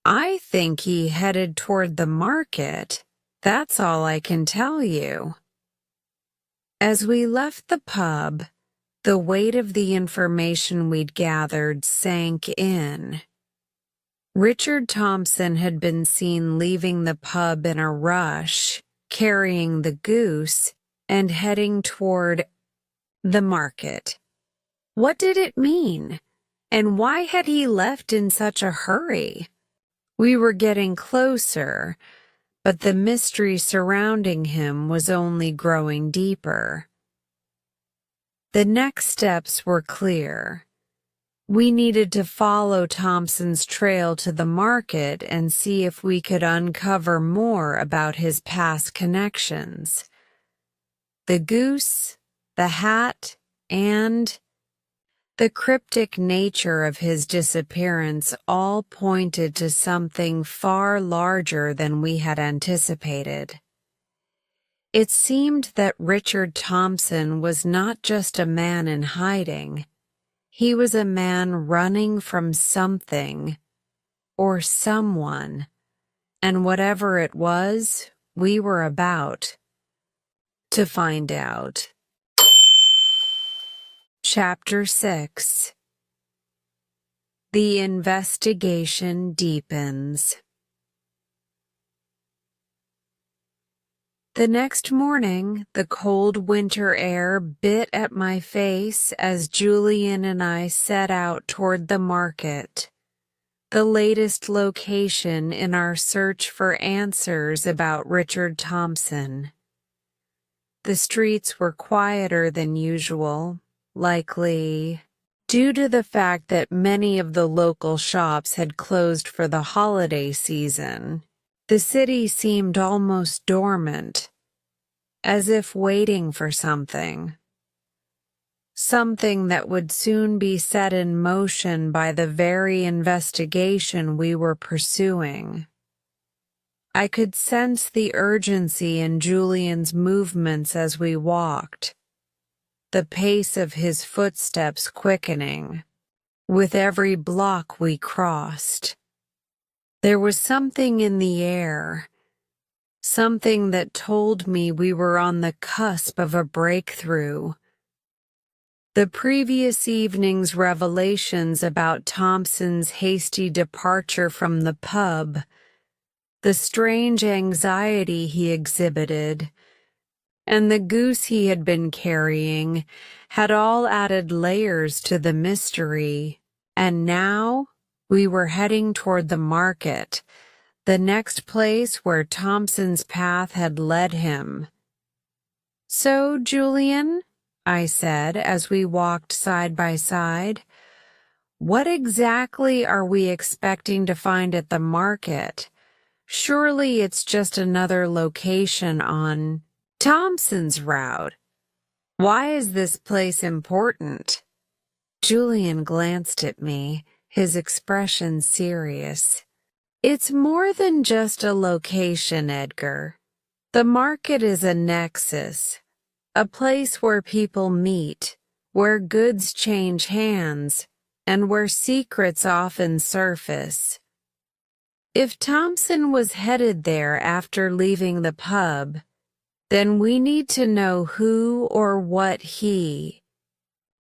"I think he headed toward the market. That's all I can tell you." As we left the pub, the weight of the information we'd gathered sank in. Richard Thompson had been seen leaving the pub in a rush, carrying the goose, and heading toward the market. What did it mean? And why had he left in such a hurry? We were getting closer, but the mystery surrounding him was only growing deeper. The next steps were clear. We needed to follow Thompson's trail to the market and see if we could uncover more about his past connections. The goose, the hat, and the cryptic nature of his disappearance all pointed to something far larger than we had anticipated. It seemed that Richard Thompson was not just a man in hiding. He was a man running from something or someone, and whatever it was, we were about to find out. Chapter 6. The investigation deepens. The next morning, the cold winter air bit at my face as Julian and I set out toward the market, the latest location in our search for answers about Richard Thompson. The streets were quieter than usual, likely due to the fact that many of the local shops had closed for the holiday season. The city seemed almost dormant, as if waiting for something that would soon be set in motion by the very investigation we were pursuing. I could sense the urgency in Julian's movements as we walked, the pace of his footsteps quickening with every block we crossed. There was something in the air, something that told me we were on the cusp of a breakthrough. The previous evening's revelations about Thompson's hasty departure from the pub, the strange anxiety he exhibited, and the goose he had been carrying had all added layers to the mystery, and now we were heading toward the market, the next place where Thompson's path had led him. "So, Julian," I said as we walked side by side, "what exactly are we expecting to find at the market? Surely it's just another location on Thompson's route. Why is this place important?" Julian glanced at me, his expression serious. "It's more than just a location, Edgar. The market is a nexus, a place where people meet, where goods change hands, and where secrets often surface. If Thompson was headed there after leaving the pub, then we need to know who or what he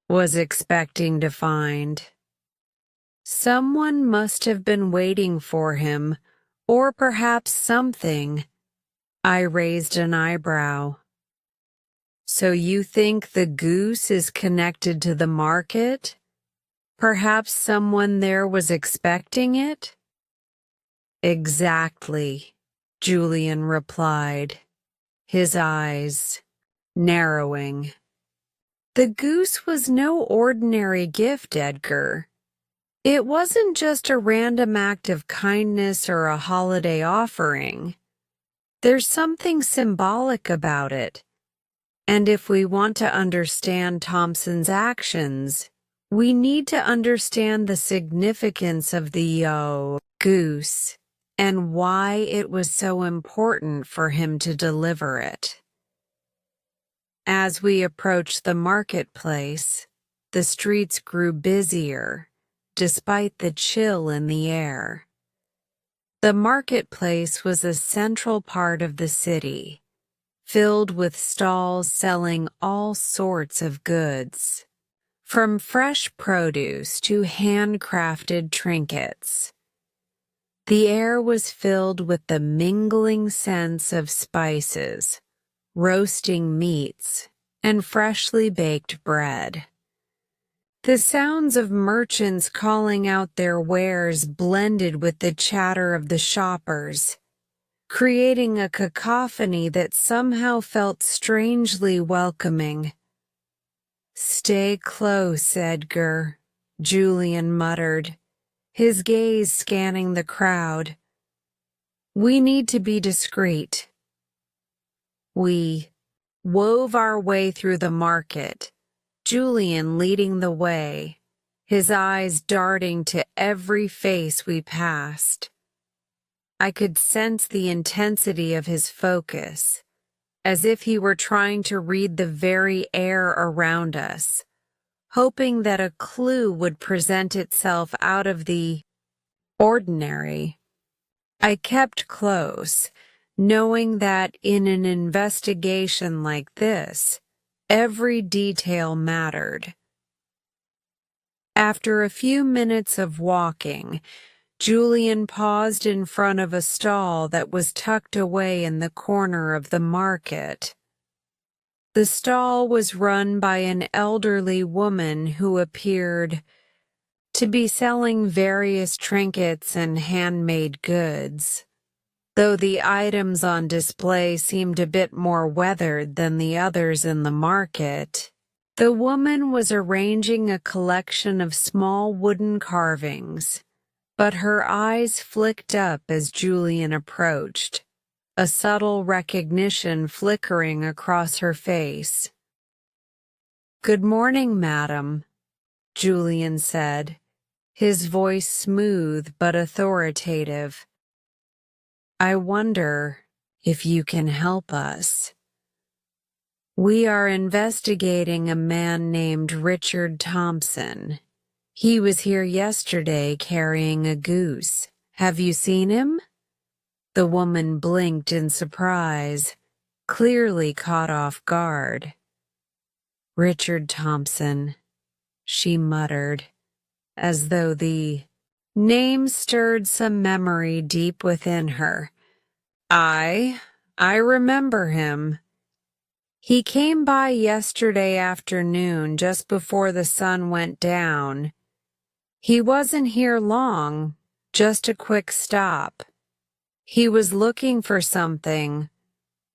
was expecting to find. Someone must have been waiting for him, or perhaps something." I raised an eyebrow. "So you think the goose is connected to the market? Perhaps someone there was expecting it?" "Exactly," Julian replied, his eyes narrowing. "The goose was no ordinary gift, Edgar. It wasn't just a random act of kindness or a holiday offering. There's something symbolic about it. And if we want to understand Thompson's actions, we need to understand the significance of the goose and why it was so important for him to deliver it." As we approached the marketplace, the streets grew busier, despite the chill in the air. The marketplace was a central part of the city, filled with stalls selling all sorts of goods, from fresh produce to handcrafted trinkets. The air was filled with the mingling scents of spices, roasting meats, and freshly baked bread. The sounds of merchants calling out their wares blended with the chatter of the shoppers, creating a cacophony that somehow felt strangely welcoming. "Stay close, Edgar," Julian muttered, his gaze scanning the crowd. "We need to be discreet." We wove our way through the market, Julian leading the way, his eyes darting to every face we passed. I could sense the intensity of his focus, as if he were trying to read the very air around us, hoping that a clue would present itself out of the ordinary. I kept close, knowing that in an investigation like this, every detail mattered. After a few minutes of walking, Julian paused in front of a stall that was tucked away in the corner of the market. The stall was run by an elderly woman who appeared to be selling various trinkets and handmade goods, though the items on display seemed a bit more weathered than the others in the market. The woman was arranging a collection of small wooden carvings, but her eyes flicked up as Julian approached, a subtle recognition flickering across her face. "Good morning, madam," Julian said, his voice smooth but authoritative. "I wonder if you can help us. We are investigating a man named Richard Thompson. He was here yesterday carrying a goose. Have you seen him?" The woman blinked in surprise, clearly caught off guard. "Richard Thompson," she muttered, as though the name stirred some memory deep within her. I remember him. He came by yesterday afternoon just before the sun went down. He wasn't here long, just a quick stop. He was looking for something,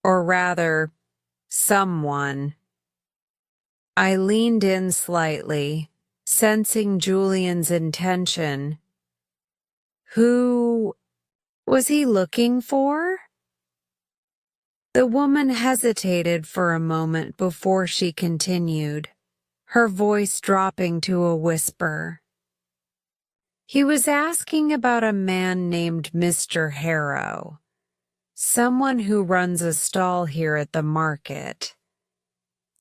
or rather, someone." I leaned in slightly, sensing Julian's intention. "Who was he looking for?" The woman hesitated for a moment before she continued, her voice dropping to a whisper. "He was asking about a man named Mr. Harrow, someone who runs a stall here at the market.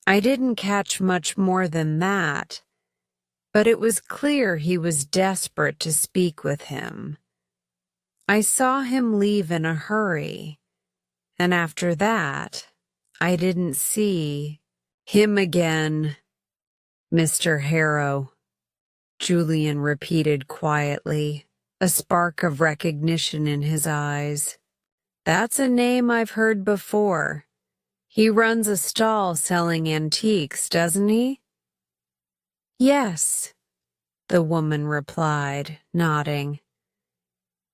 I didn't catch much more than that, but it was clear he was desperate to speak with him. I saw him leave in a hurry, and after that, I didn't see him again." "Mr. Harrow," Julian repeated quietly, a spark of recognition in his eyes. "That's a name I've heard before. He runs a stall selling antiques, doesn't he?" "Yes," the woman replied, nodding.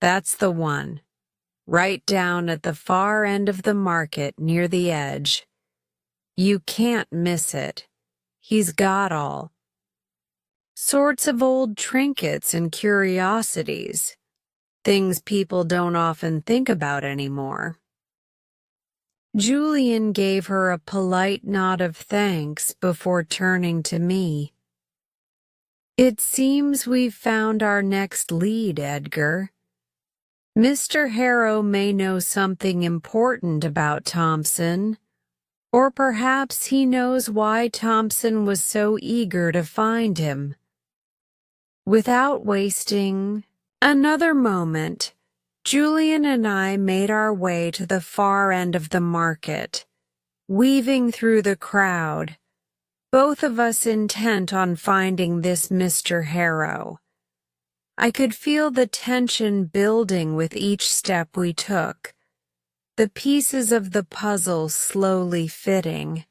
"That's the one. Right down at the far end of the market near the edge. You can't miss it. He's got all sorts of old trinkets and curiosities, things people don't often think about anymore." Julian gave her a polite nod of thanks before turning to me. "It seems we've found our next lead, Edgar. Mr. Harrow may know something important about Thompson, or perhaps he knows why Thompson was so eager to find him." Without wasting another moment, Julian and I made our way to the far end of the market, weaving through the crowd, both of us intent on finding this Mr. Harrow. I could feel the tension building with each step we took, the pieces of the puzzle slowly fitting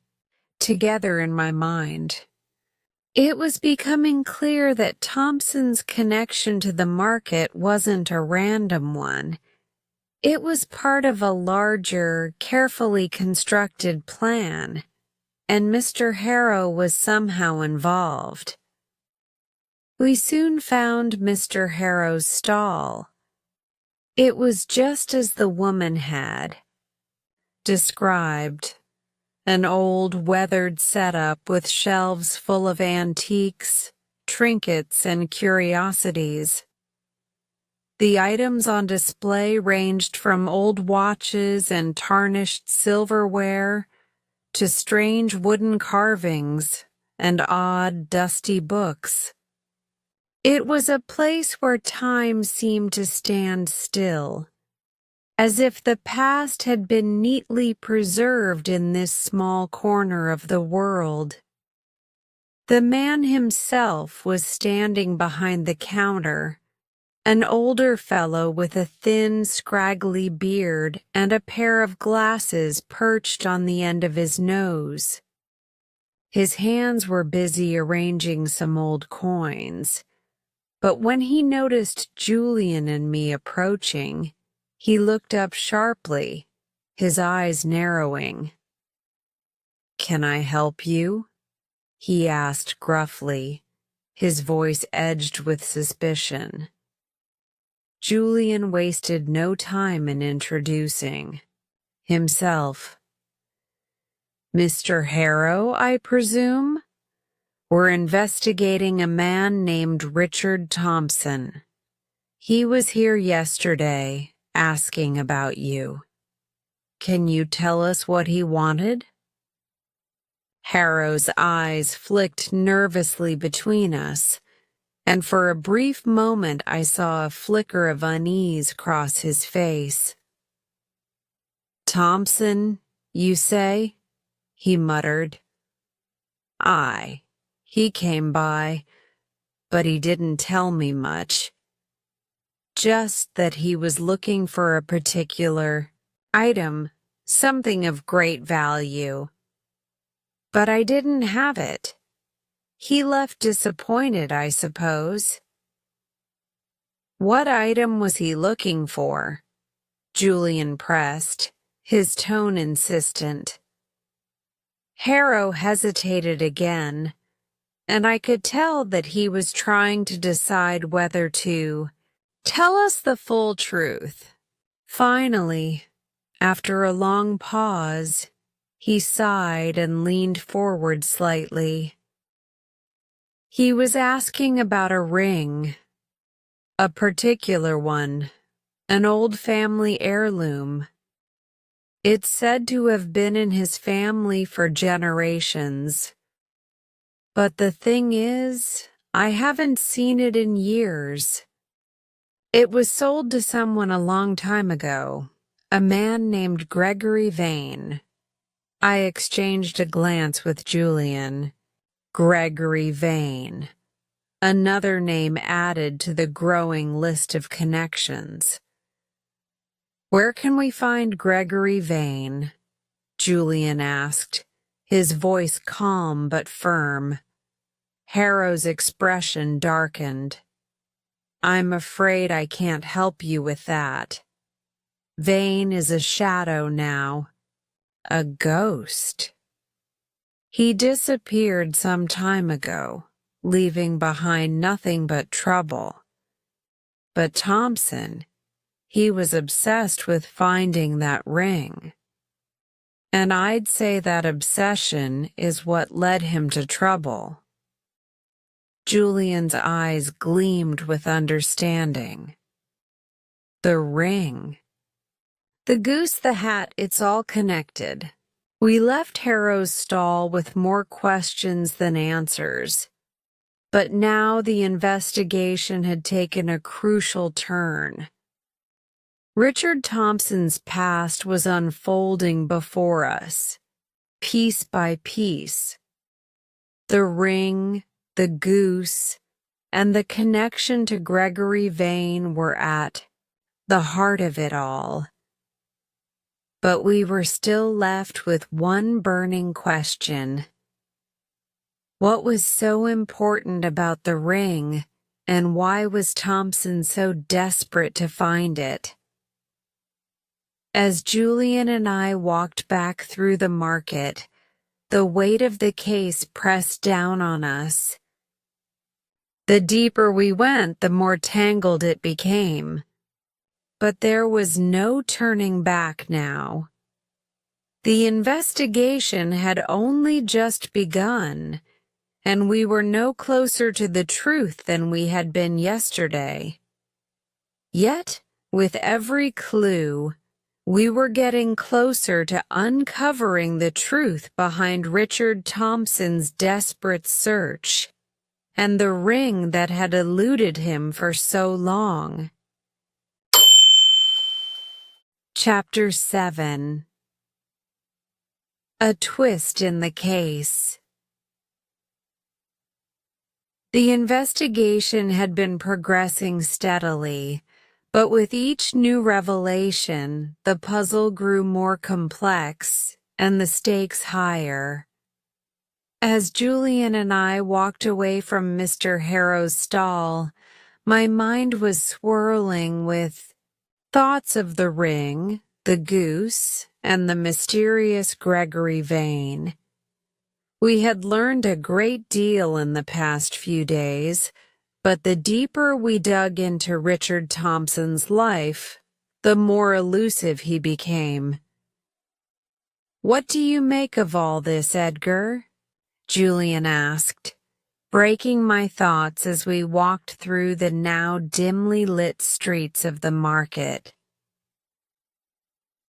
together in my mind. It was becoming clear that Thompson's connection to the market wasn't a random one. It was part of a larger, carefully constructed plan, and Mr. Harrow was somehow involved. We soon found Mr. Harrow's stall. It was just as the woman had described, an old, weathered setup with shelves full of antiques, trinkets, and curiosities. The items on display ranged from old watches and tarnished silverware to strange wooden carvings and odd, dusty books. It was a place where time seemed to stand still, as if the past had been neatly preserved in this small corner of the world. The man himself was standing behind the counter, an older fellow with a thin, scraggly beard and a pair of glasses perched on the end of his nose. His hands were busy arranging some old coins, but when he noticed Julian and me approaching, he looked up sharply, his eyes narrowing. "Can I help you?" he asked gruffly, his voice edged with suspicion. Julian wasted no time in introducing himself. "Mr. Harrow, I presume? We're investigating a man named Richard Thompson. He was here yesterday, asking about you. Can you tell us what he wanted?" Harrow's eyes flicked nervously between us, and for a brief moment I saw a flicker of unease cross his face. "Thompson, you say?" he muttered. "Aye, he came by, but he didn't tell me much. Just that he was looking for a particular item, something of great value. But I didn't have it. He left disappointed, I suppose." "What item was he looking for?" Julian pressed, his tone insistent. Harrow hesitated again, and I could tell that he was trying to decide whether to tell us the full truth. Finally, after a long pause, he sighed and leaned forward slightly. He was asking about a ring, a particular one, an old family heirloom. It's said to have been in his family for generations. But the thing is, I haven't seen it in years. It was sold to someone a long time ago, a man named Gregory Vane. I exchanged a glance with Julian. Gregory Vane, another name added to the growing list of connections. "Where can we find Gregory Vane?" Julian asked, his voice calm but firm. Harrow's expression darkened. "I'm afraid I can't help you with that. Vane is a shadow now, a ghost. He disappeared some time ago, leaving behind nothing but trouble. But Thompson, he was obsessed with finding that ring. And I'd say that obsession is what led him to trouble." Julian's eyes gleamed with understanding. "The ring. The goose, the hat, it's all connected." We left Harrow's stall with more questions than answers, but now the investigation had taken a crucial turn. Richard Thompson's past was unfolding before us, piece by piece. The ring, the goose, and the connection to Gregory Vane were at the heart of it all. But we were still left with one burning question. What was so important about the ring, and why was Thompson so desperate to find it? As Julian and I walked back through the market, the weight of the case pressed down on us. The deeper we went, the more tangled it became. But there was no turning back now. The investigation had only just begun, and we were no closer to the truth than we had been yesterday. Yet, with every clue, we were getting closer to uncovering the truth behind Richard Thompson's desperate search, and the ring that had eluded him for so long. Chapter 7. A twist in the case. The investigation had been progressing steadily, but with each new revelation, the puzzle grew more complex and the stakes higher. As Julian and I walked away from Mr. Harrow's stall, my mind was swirling with thoughts of the ring, the goose, and the mysterious Gregory Vane. We had learned a great deal in the past few days, but the deeper we dug into Richard Thompson's life, the more elusive he became. "What do you make of all this, Edgar?" Julian asked, breaking my thoughts as we walked through the now dimly lit streets of the market.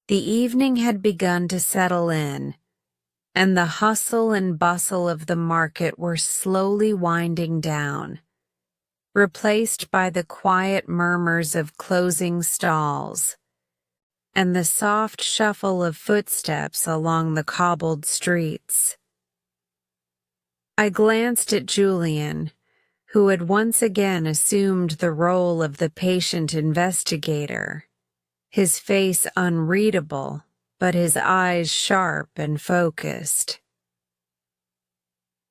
The evening had begun to settle in, and the hustle and bustle of the market were slowly winding down, replaced by the quiet murmurs of closing stalls and the soft shuffle of footsteps along the cobbled streets. I glanced at Julian, who had once again assumed the role of the patient investigator, his face unreadable, but his eyes sharp and focused.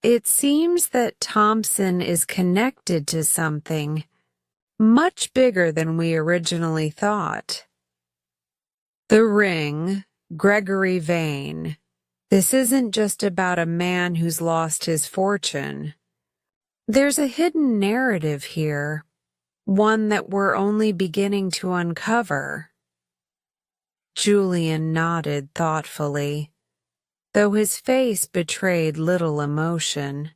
"It seems that Thompson is connected to something much bigger than we originally thought. The ring, Gregory Vane. This isn't just about a man who's lost his fortune. There's a hidden narrative here, one that we're only beginning to uncover." Julian nodded thoughtfully, though his face betrayed little emotion.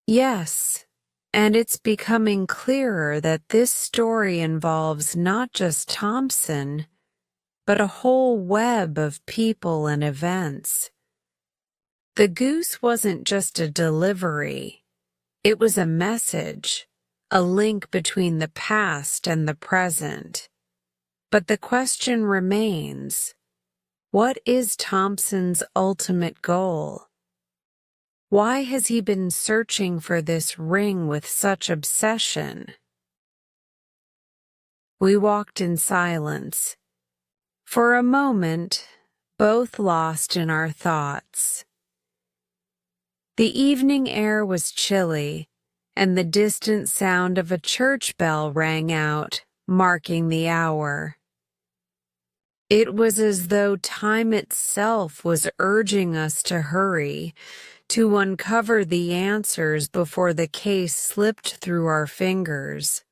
"Yes, and it's becoming clearer that this story involves not just Thompson, but a whole web of people and events. The goose wasn't just a delivery. It was a message, a link between the past and the present. But the question remains, what is Thompson's ultimate goal? Why has he been searching for this ring with such obsession? We walked in silence. For a moment, both lost in our thoughts. The evening air was chilly, and the distant sound of a church bell rang out, marking the hour. It was as though time itself was urging us to hurry, to uncover the answers before the case slipped through our fingers.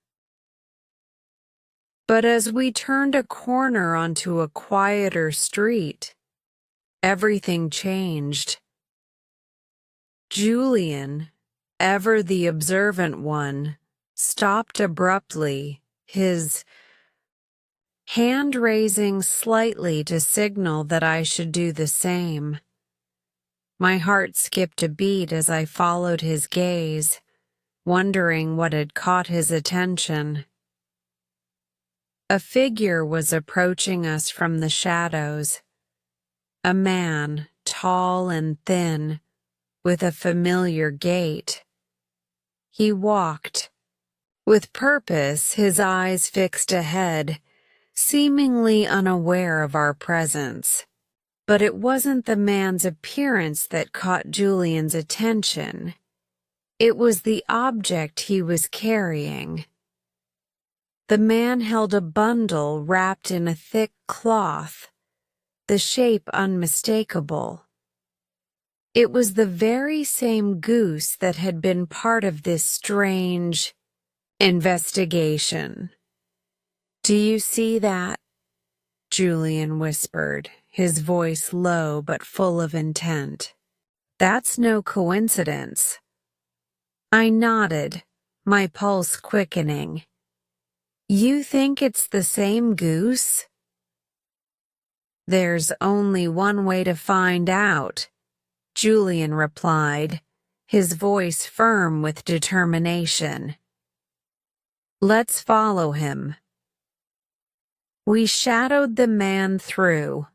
But as we turned a corner onto a quieter street, everything changed. Julian, ever the observant one, stopped abruptly, his hand raising slightly to signal that I should do the same. My heart skipped a beat as I followed his gaze, wondering what had caught his attention. A figure was approaching us from the shadows. A man, tall and thin, with a familiar gait. He walked, with purpose, his eyes fixed ahead, seemingly unaware of our presence. But it wasn't the man's appearance that caught Julian's attention. It was the object he was carrying. The man held a bundle wrapped in a thick cloth, the shape unmistakable. It was the very same Goose that had been part of this strange investigation. "Do you see that?" Julian whispered, his voice low but full of intent. "That's no coincidence." I nodded, my pulse quickening. "You think it's the same Goose?" "There's only one way to find out," Julian replied, his voice firm with determination. "Let's follow him." We shadowed the man through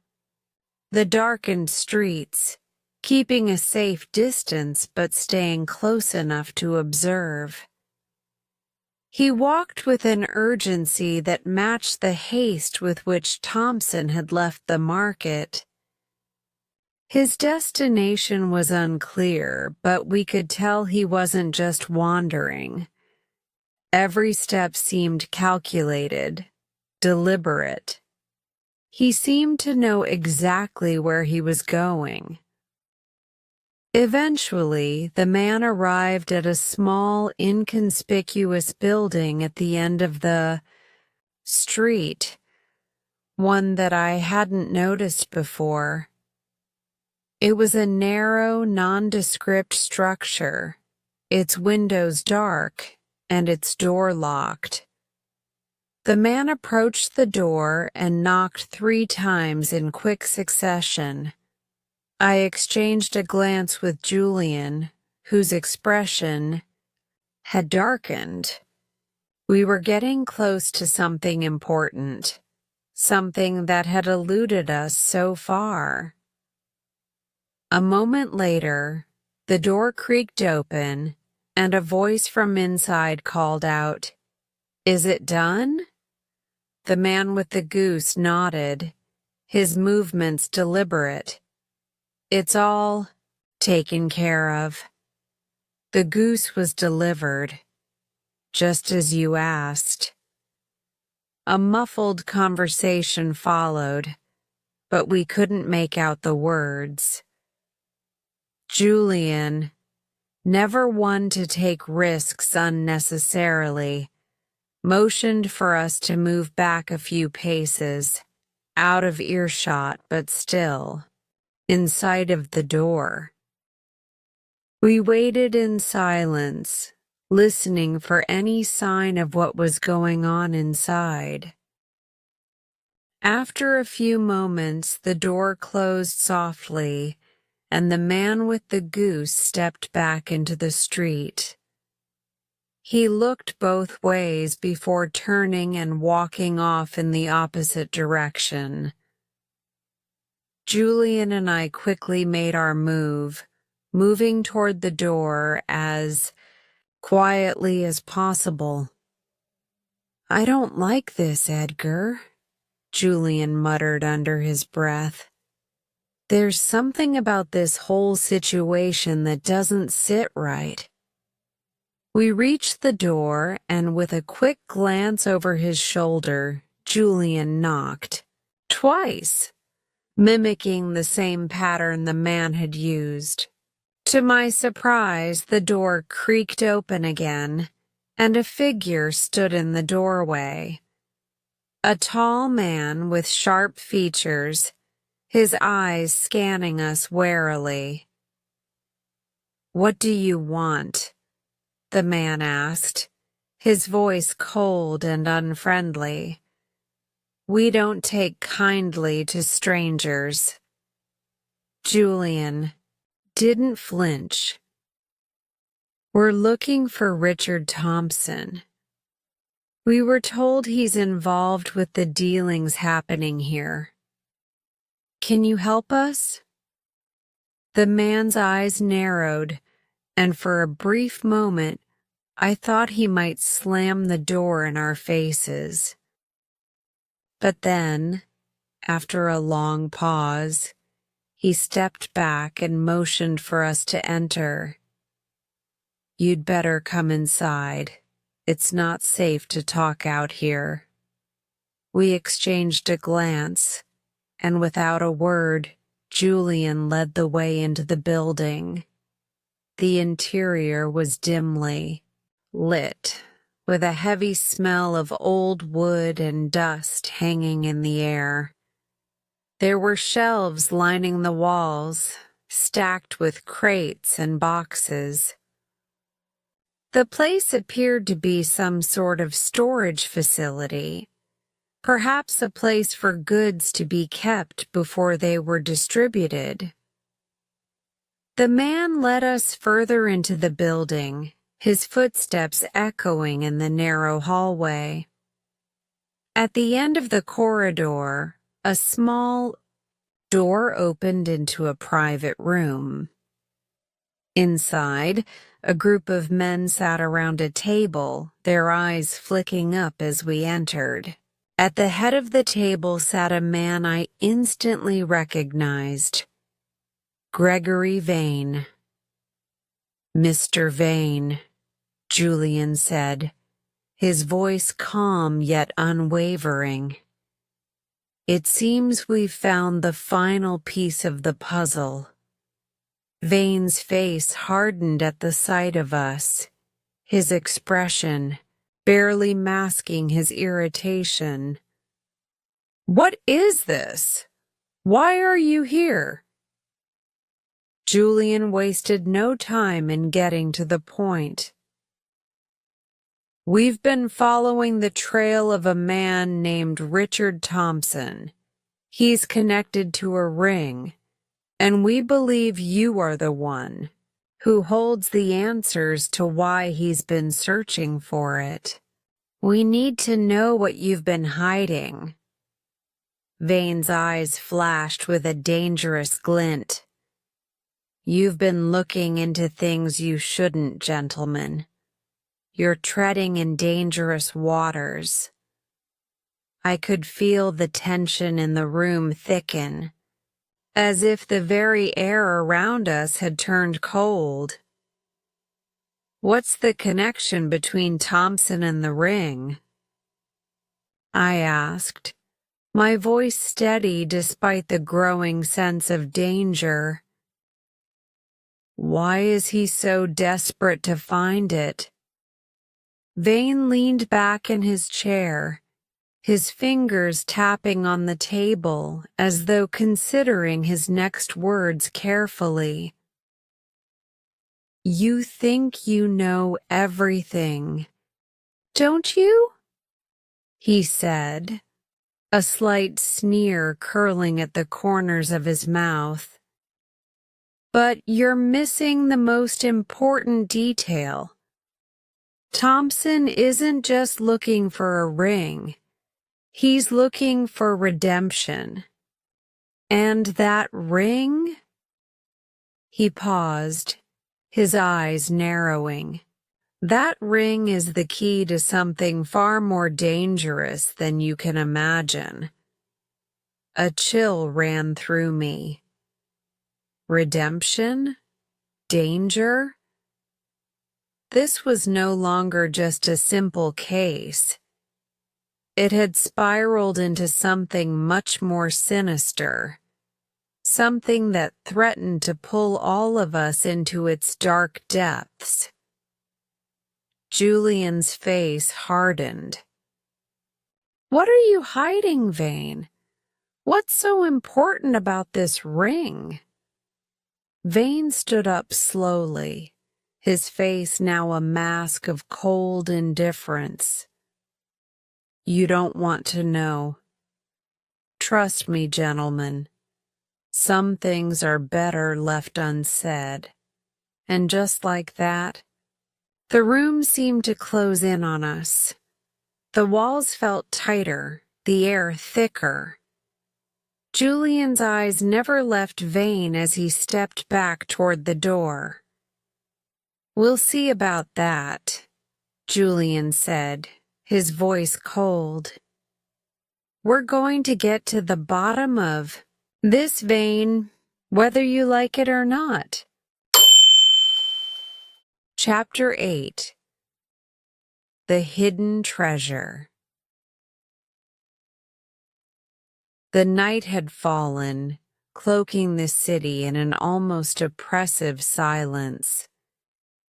the darkened streets, keeping a safe distance but staying close enough to observe. He walked with an urgency that matched the haste with which Thompson had left the market. His destination was unclear, but we could tell he wasn't just wandering. Every step seemed calculated, deliberate. He seemed to know exactly where he was going. Eventually, the man arrived at a small, inconspicuous building at the end of the street, one that I hadn't noticed before. It was a narrow, nondescript structure, its windows dark and its door locked. The man approached the door and knocked 3 times in quick succession. I exchanged a glance with Julian, whose expression had darkened. We were getting close to something important, something that had eluded us so far. A moment later, the door creaked open, and a voice from inside called out, "Is it done?" The man with the goose nodded, his movements deliberate. "It's all taken care of." The goose was delivered, just as you asked. A muffled conversation followed, but we couldn't make out the words. Julian, never one to take risks unnecessarily, motioned for us to move back a few paces, out of earshot but still in sight of the door. We waited in silence, listening for any sign of what was going on inside. After a few moments, the door closed softly, and the man with the goose stepped back into the street. He looked both ways before turning and walking off in the opposite direction. Julian and I quickly made our move, moving toward the door as quietly as possible. "I don't like this, Edgar," Julian muttered under his breath. "There's something about this whole situation that doesn't sit right." We reached the door, and with a quick glance over his shoulder, Julian knocked. Twice, mimicking the same pattern the man had used. To my surprise, the door creaked open again, and a figure stood in the doorway. A tall man with sharp features, his eyes scanning us warily. "What do you want?" the man asked, his voice cold and unfriendly. "We don't take kindly to strangers." Julian didn't flinch. "We're looking for Richard Thompson. We were told he's involved with the dealings happening here. Can you help us?" The man's eyes narrowed, and for a brief moment, I thought he might slam the door in our faces. But then, after a long pause, he stepped back and motioned for us to enter. "You'd better come inside. It's not safe to talk out here. We exchanged a glance, and without a word, Julian led the way into the building. The interior was dimly lit, with a heavy smell of old wood and dust hanging in the air. There were shelves lining the walls, stacked with crates and boxes. The place appeared to be some sort of storage facility, perhaps a place for goods to be kept before they were distributed. The man led us further into the building, his footsteps echoing in the narrow hallway. At the end of the corridor, a small door opened into a private room. Inside, a group of men sat around a table, their eyes flicking up as we entered. At the head of the table sat a man I instantly recognized. Gregory Vane. "Mr. Vane," Julian said, his voice calm yet unwavering. "It seems we've found the final piece of the puzzle." Vane's face hardened at the sight of us, his expression barely masking his irritation. "What is this? Why are you here?" Julian wasted no time in getting to the point. "We've been following the trail of a man named Richard Thompson. He's connected to a ring, and we believe you are the one who holds the answers to why he's been searching for it. We need to know what you've been hiding." Vane's eyes flashed with a dangerous glint. "You've been looking into things you shouldn't, gentlemen. You're treading in dangerous waters." I could feel the tension in the room thicken, as if the very air around us had turned cold. "What's the connection between Thompson and the ring?" I asked, my voice steady despite the growing sense of danger. "Why is he so desperate to find it?" Vane leaned back in his chair, his fingers tapping on the table as though considering his next words carefully. "You think you know everything, don't you?" he said, a slight sneer curling at the corners of his mouth. "But you're missing the most important detail. Thompson isn't just looking for a ring. He's looking for redemption. And that ring?" He paused, his eyes narrowing. "That ring is the key to something far more dangerous than you can imagine." A chill ran through me. Redemption? Danger? This was no longer just a simple case. It had spiraled into something much more sinister, something that threatened to pull all of us into its dark depths. Julian's face hardened. "What are you hiding, Vane? What's so important about this ring?" Vane stood up slowly, his face now a mask of cold indifference. "You don't want to know. Trust me, gentlemen. Some things are better left unsaid." And just like that, the room seemed to close in on us. The walls felt tighter, the air thicker. Julian's eyes never left Vane as he stepped back toward the door. "We'll see about that," Julian said, his voice cold. "We're going to get to the bottom of this, Vane, whether you like it or not." Chapter 8. The hidden treasure. The night had fallen, cloaking the city in an almost oppressive silence.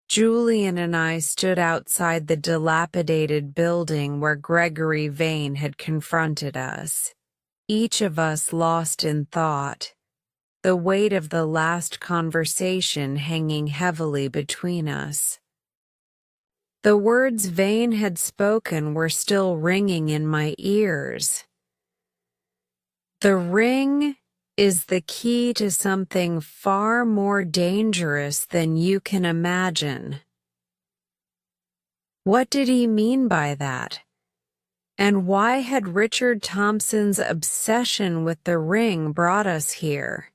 Julian and I stood outside the dilapidated building where Gregory Vane had confronted us, each of us lost in thought, the weight of the last conversation hanging heavily between us. The words Vane had spoken were still ringing in my ears. The ring is the key to something far more dangerous than you can imagine. What did he mean by that? And why had Richard Thompson's obsession with the ring brought us here?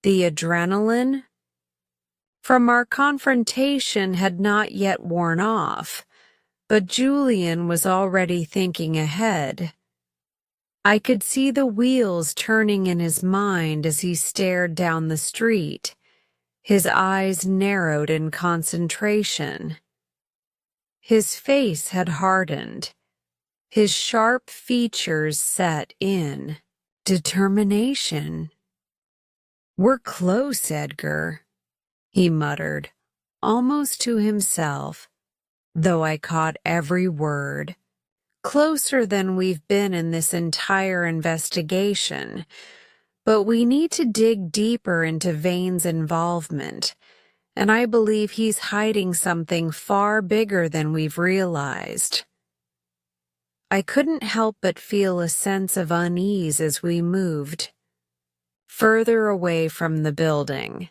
The adrenaline from our confrontation had not yet worn off, but Julian was already thinking ahead. I could see the wheels turning in his mind as he stared down the street, his eyes narrowed in concentration. His face had hardened, his sharp features set in determination. "We're close, Edgar," he muttered, almost to himself, though I caught every word. "Closer than we've been in this entire investigation, but we need to dig deeper into Vane's involvement, and I believe he's hiding something far bigger than we've realized." I couldn't help but feel a sense of unease as we moved further away from the building.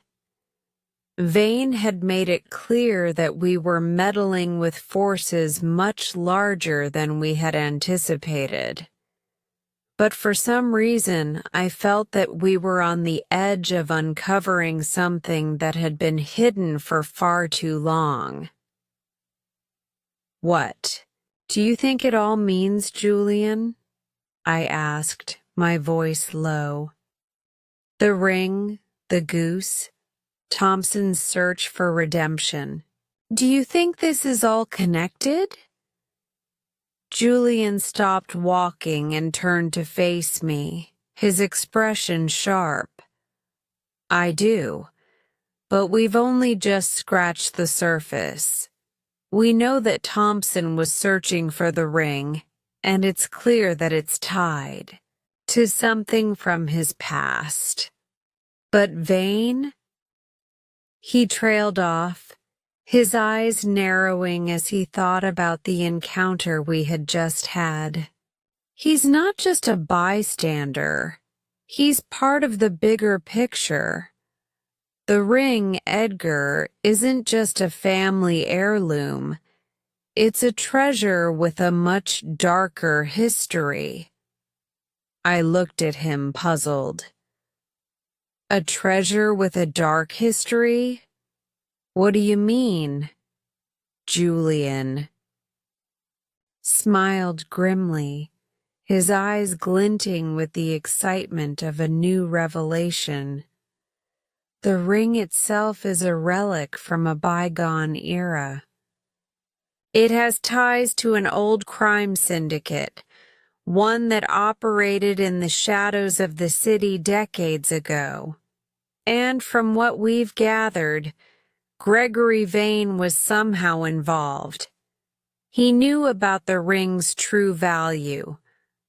Vane had made it clear that we were meddling with forces much larger than we had anticipated. But for some reason, I felt that we were on the edge of uncovering something that had been hidden for far too long. "What do you think it all means, Julian?" I asked, my voice low. "The ring, the goose, Thompson's search for redemption. Do you think this is all connected?" Julian stopped walking and turned to face me, his expression sharp. "I do, but we've only just scratched the surface. We know that Thompson was searching for the ring, and it's clear that it's tied to something from his past. But Vane?" He trailed off, his eyes narrowing as he thought about the encounter we had just had. "He's not just a bystander. He's part of the bigger picture. The ring, Edgar, isn't just a family heirloom. It's a treasure with a much darker history." I looked at him, puzzled. "A treasure with a dark history? What do you mean?" Julian smiled grimly, his eyes glinting with the excitement of a new revelation. "The ring itself is a relic from a bygone era. It has ties to an old crime syndicate, one that operated in the shadows of the city decades ago. And from what we've gathered, Gregory Vane was somehow involved. He knew about the ring's true value,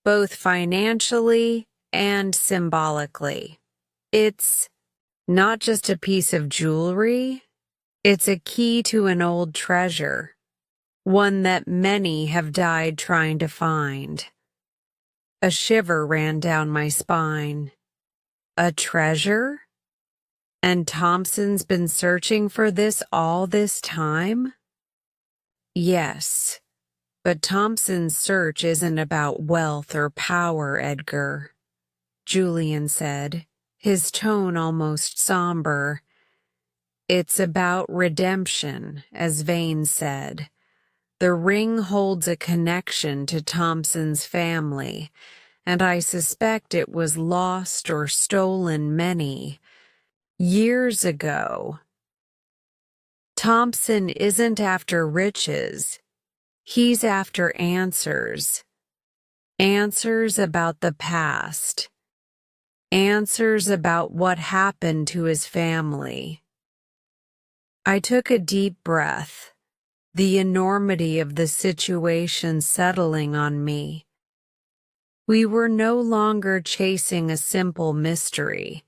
both financially and symbolically. It's not just a piece of jewelry, it's a key to an old treasure, one that many have died trying to find." A shiver ran down my spine. "A treasure? And Thompson's been searching for this all this time?" "Yes, but Thompson's search isn't about wealth or power, Edgar," Julian said, his tone almost somber. "It's about redemption, as Vane said. The ring holds a connection to Thompson's family, and I suspect it was lost or stolen many years ago. Thompson isn't after riches. He's after answers. Answers about the past. Answers about what happened to his family. I took a deep breath, the enormity of the situation settling on me. We were no longer chasing a simple mystery.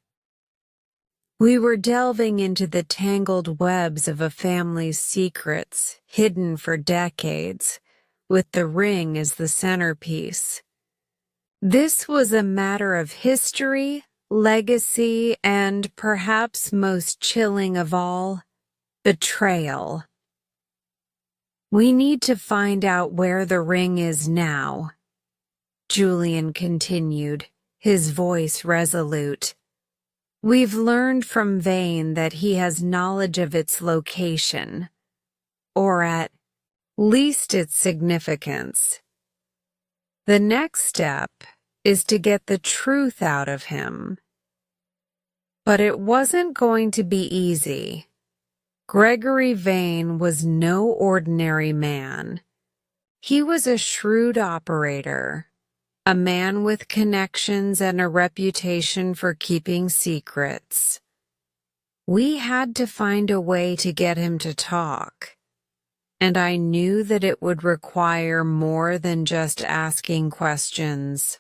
We were delving into the tangled webs of a family's secrets, hidden for decades, with the ring as the centerpiece. This was a matter of history, legacy, and, perhaps most chilling of all, betrayal. We need to find out where the ring is now, Julian continued, his voice resolute. We've learned from Vane that he has knowledge of its location, or at least its significance. The next step is to get the truth out of him. But it wasn't going to be easy. Gregory Vane was no ordinary man. He was a shrewd operator, a man with connections and a reputation for keeping secrets. We had to find a way to get him to talk, and I knew that it would require more than just asking questions.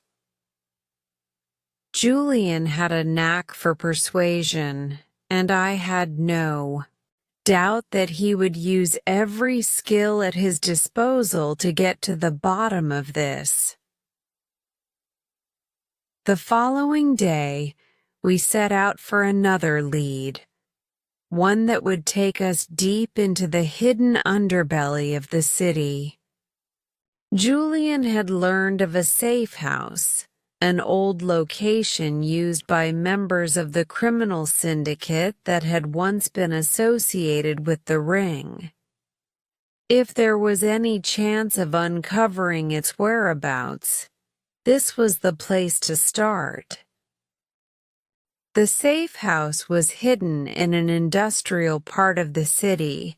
Julian had a knack for persuasion, and I had no doubt that he would use every skill at his disposal to get to the bottom of this. The following day, we set out for another lead, one that would take us deep into the hidden underbelly of the city. Julian had learned of a safe house, an old location used by members of the criminal syndicate that had once been associated with the ring. If there was any chance of uncovering its whereabouts, this was the place to start. The safe house was hidden in an industrial part of the city,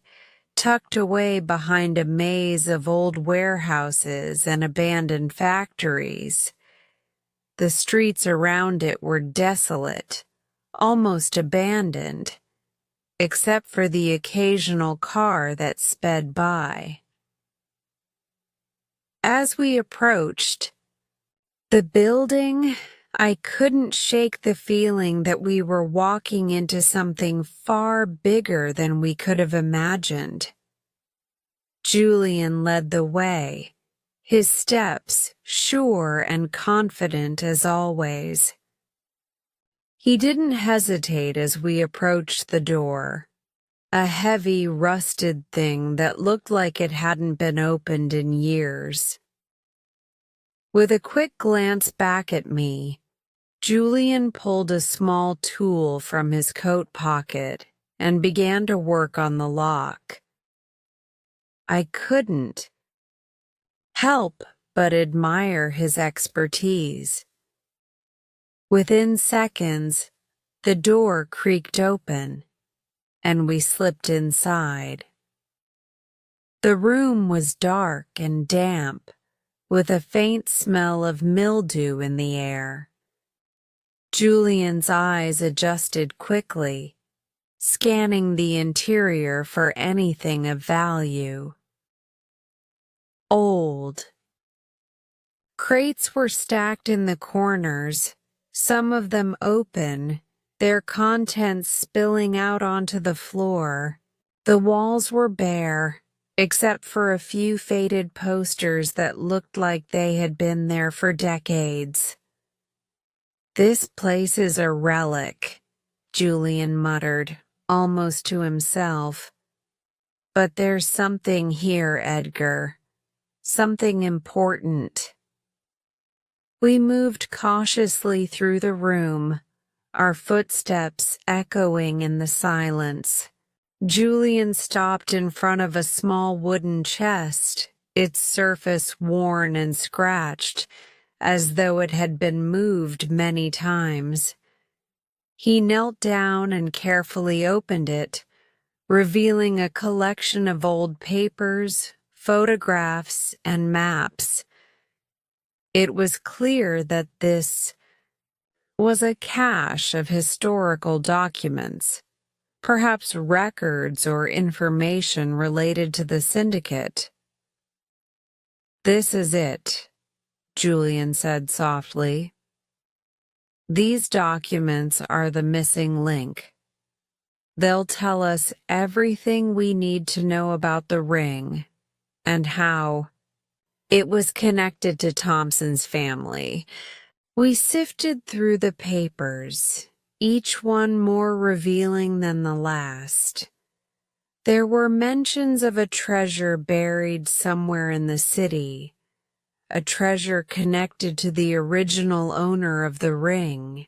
tucked away behind a maze of old warehouses and abandoned factories. The streets around it were desolate, almost abandoned, except for the occasional car that sped by. As we approached the building, I couldn't shake the feeling that we were walking into something far bigger than we could have imagined. Julian led the way, his steps sure and confident as always. He didn't hesitate as we approached the door, a heavy, rusted thing that looked like it hadn't been opened in years. With a quick glance back at me, Julian pulled a small tool from his coat pocket and began to work on the lock. I couldn't help but admire his expertise. Within seconds, the door creaked open, and we slipped inside. The room was dark and damp, with a faint smell of mildew in the air. Julian's eyes adjusted quickly, scanning the interior for anything of value. Old. Crates were stacked in the corners, some of them open, their contents spilling out onto the floor. The walls were bare, except for a few faded posters that looked like they had been there for decades. "This place is a relic," Julian muttered, almost to himself. "But there's something here, Edgar. Something important." We moved cautiously through the room, our footsteps echoing in the silence. Julian stopped in front of a small wooden chest, its surface worn and scratched, as though it had been moved many times. He knelt down and carefully opened it, revealing a collection of old papers, photographs, and maps. It was clear that this was a cache of historical documents, perhaps records or information related to the syndicate. "This is it," Julian said softly. "These documents are the missing link. They'll tell us everything we need to know about the ring and how it was connected to Thompson's family." We sifted through the papers, each one more revealing than the last. There were mentions of a treasure buried somewhere in the city, a treasure connected to the original owner of the ring.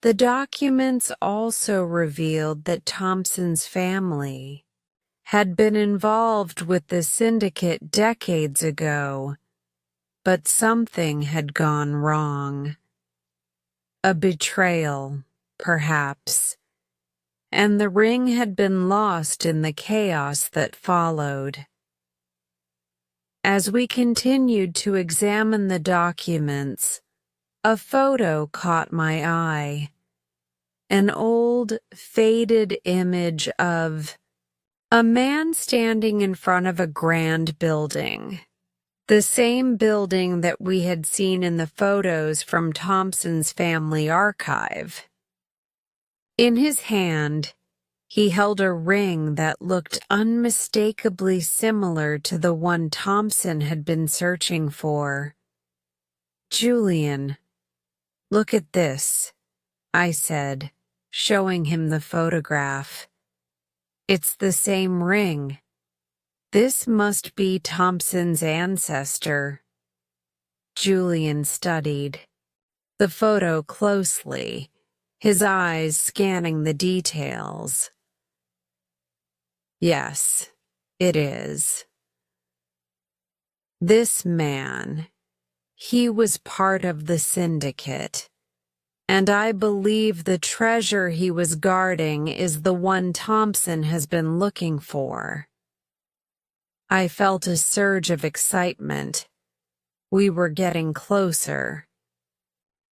The documents also revealed that Thompson's family had been involved with the syndicate decades ago, but something had gone wrong. A betrayal, perhaps, and the ring had been lost in the chaos that followed. As we continued to examine the documents, a photo caught my eye. An old, faded image of a man standing in front of a grand building. The same building that we had seen in the photos from Thompson's family archive. In his hand, he held a ring that looked unmistakably similar to the one Thompson had been searching for. "Julian, look at this," I said, showing him the photograph. "It's the same ring. This must be Thompson's ancestor." Julian studied the photo closely, his eyes scanning the details. "Yes, it is. This man, he was part of the syndicate, and I believe the treasure he was guarding is the one Thompson has been looking for." I felt a surge of excitement. We were getting closer.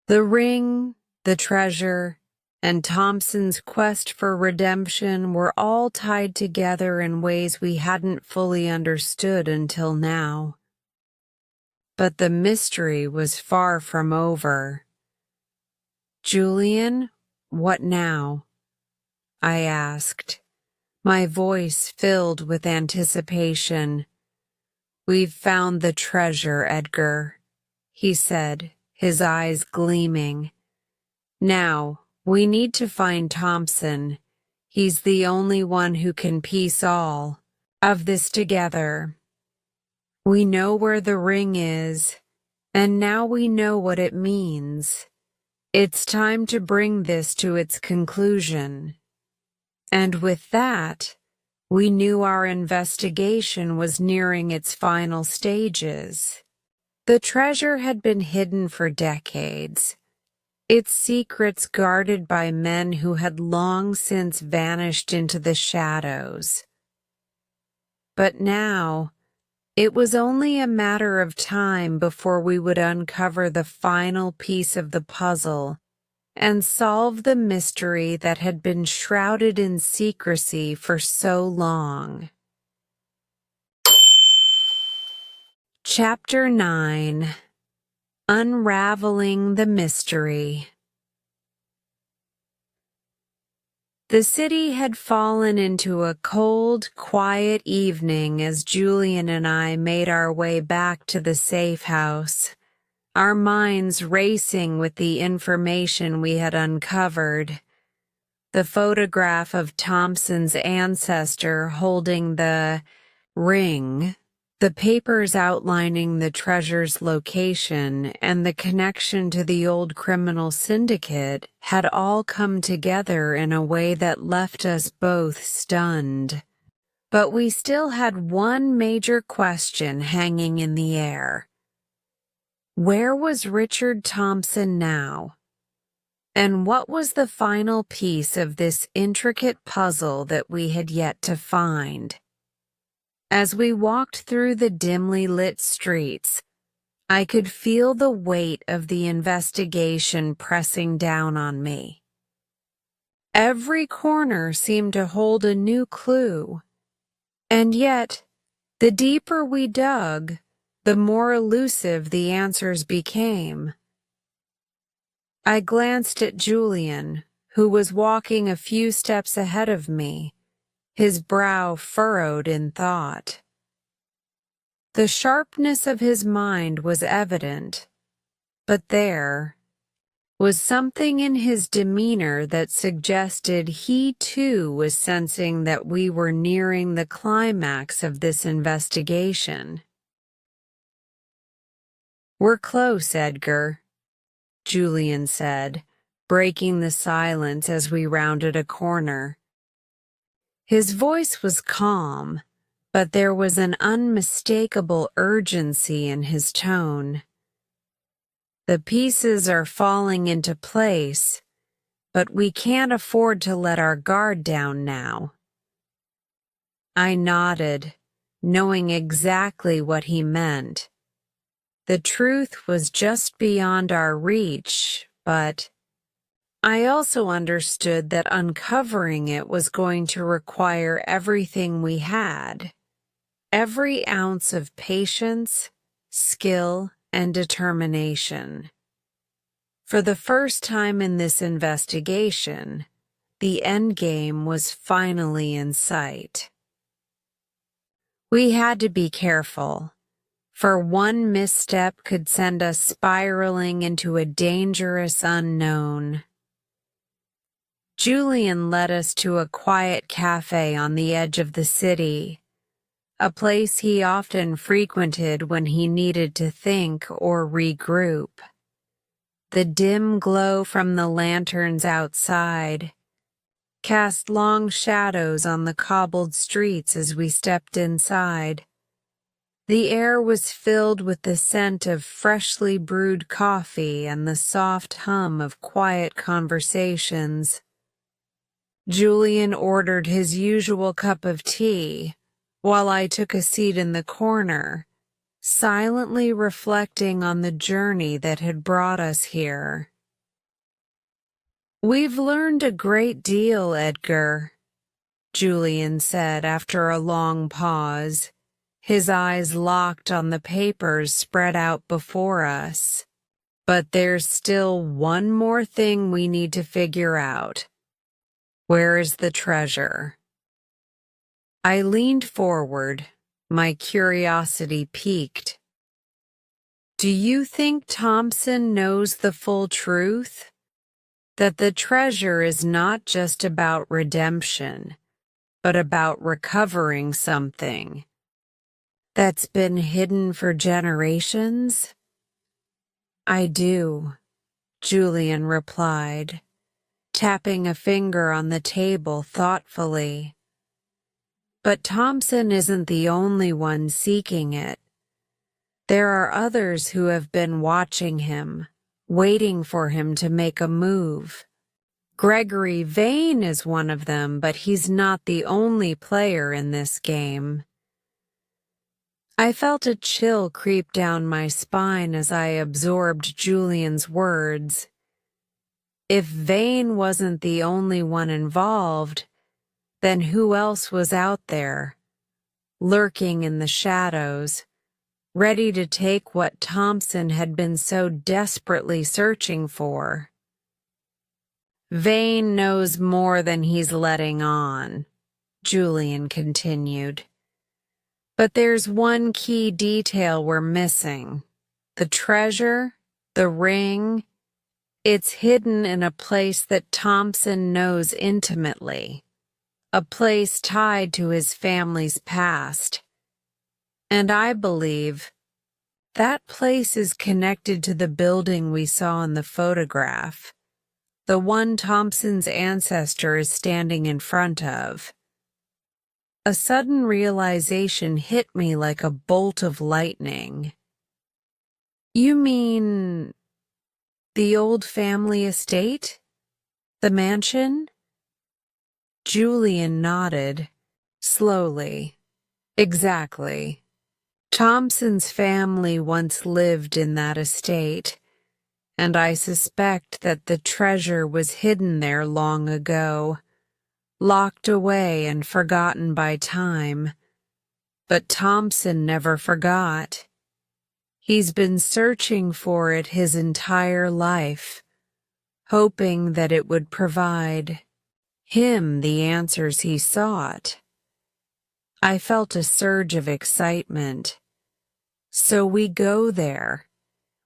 The ring, the treasure, and Thompson's quest for redemption were all tied together in ways we hadn't fully understood until now. But the mystery was far from over. "Julian, what now?" I asked, my voice filled with anticipation. "We've found the treasure, Edgar," he said, his eyes gleaming. "Now, we need to find Thompson. He's the only one who can piece all of this together. We know where the ring is, and now we know what it means. It's time to bring this to its conclusion." And with that, we knew our investigation was nearing its final stages. The treasure had been hidden for decades, its secrets guarded by men who had long since vanished into the shadows. But now, it was only a matter of time before we would uncover the final piece of the puzzle and solve the mystery that had been shrouded in secrecy for so long. Chapter 9. Unraveling the Mystery. The city had fallen into a cold, quiet evening as Julian and I made our way back to the safe house, our minds racing with the information we had uncovered. The photograph of Thompson's ancestor holding the ring, the papers outlining the treasure's location, and the connection to the old criminal syndicate had all come together in a way that left us both stunned. But we still had one major question hanging in the air. Where was Richard Thompson now? And what was the final piece of this intricate puzzle that we had yet to find? As we walked through the dimly lit streets, I could feel the weight of the investigation pressing down on me. Every corner seemed to hold a new clue, and yet, the deeper we dug, the more elusive the answers became. I glanced at Julian, who was walking a few steps ahead of me, his brow furrowed in thought. The sharpness of his mind was evident, but there was something in his demeanor that suggested he too was sensing that we were nearing the climax of this investigation. "We're close, Edgar," Julian said, breaking the silence as we rounded a corner. His voice was calm, but there was an unmistakable urgency in his tone. "The pieces are falling into place, but we can't afford to let our guard down now." I nodded, knowing exactly what he meant. The truth was just beyond our reach, but I also understood that uncovering it was going to require everything we had, every ounce of patience, skill, and determination. For the first time in this investigation, the endgame was finally in sight. We had to be careful, for one misstep could send us spiraling into a dangerous unknown. Julian led us to a quiet cafe on the edge of the city, a place he often frequented when he needed to think or regroup. The dim glow from the lanterns outside cast long shadows on the cobbled streets as we stepped inside. The air was filled with the scent of freshly brewed coffee and the soft hum of quiet conversations. Julian ordered his usual cup of tea, while I took a seat in the corner, silently reflecting on the journey that had brought us here. "We've learned a great deal, Edgar," Julian said after a long pause, his eyes locked on the papers spread out before us. "But there's still one more thing we need to figure out. Where is the treasure?" I leaned forward, my curiosity piqued. "Do you think Thompson knows the full truth? That the treasure is not just about redemption, but about recovering something that's been hidden for generations?" "I do," Julian replied, tapping a finger on the table thoughtfully. "But Thompson isn't the only one seeking it. There are others who have been watching him, waiting for him to make a move. Gregory Vane is one of them, but he's not the only player in this game." I felt a chill creep down my spine as I absorbed Julian's words. If Vane wasn't the only one involved, then who else was out there, lurking in the shadows, ready to take what Thompson had been so desperately searching for? "Vane knows more than he's letting on," Julian continued. "But there's one key detail we're missing. The treasure, the ring, it's hidden in a place that Thompson knows intimately, a place tied to his family's past. And I believe that place is connected to the building we saw in the photograph, the one Thompson's ancestor is standing in front of." A sudden realization hit me like a bolt of lightning. "You mean the old family estate? The mansion?" Julian nodded, slowly. Exactly. Thompson's family once lived in that estate, and I suspect that the treasure was hidden there long ago, locked away and forgotten by time. But Thompson never forgot. He's been searching for it his entire life, hoping that it would provide him the answers he sought. I felt a surge of excitement. So we go there.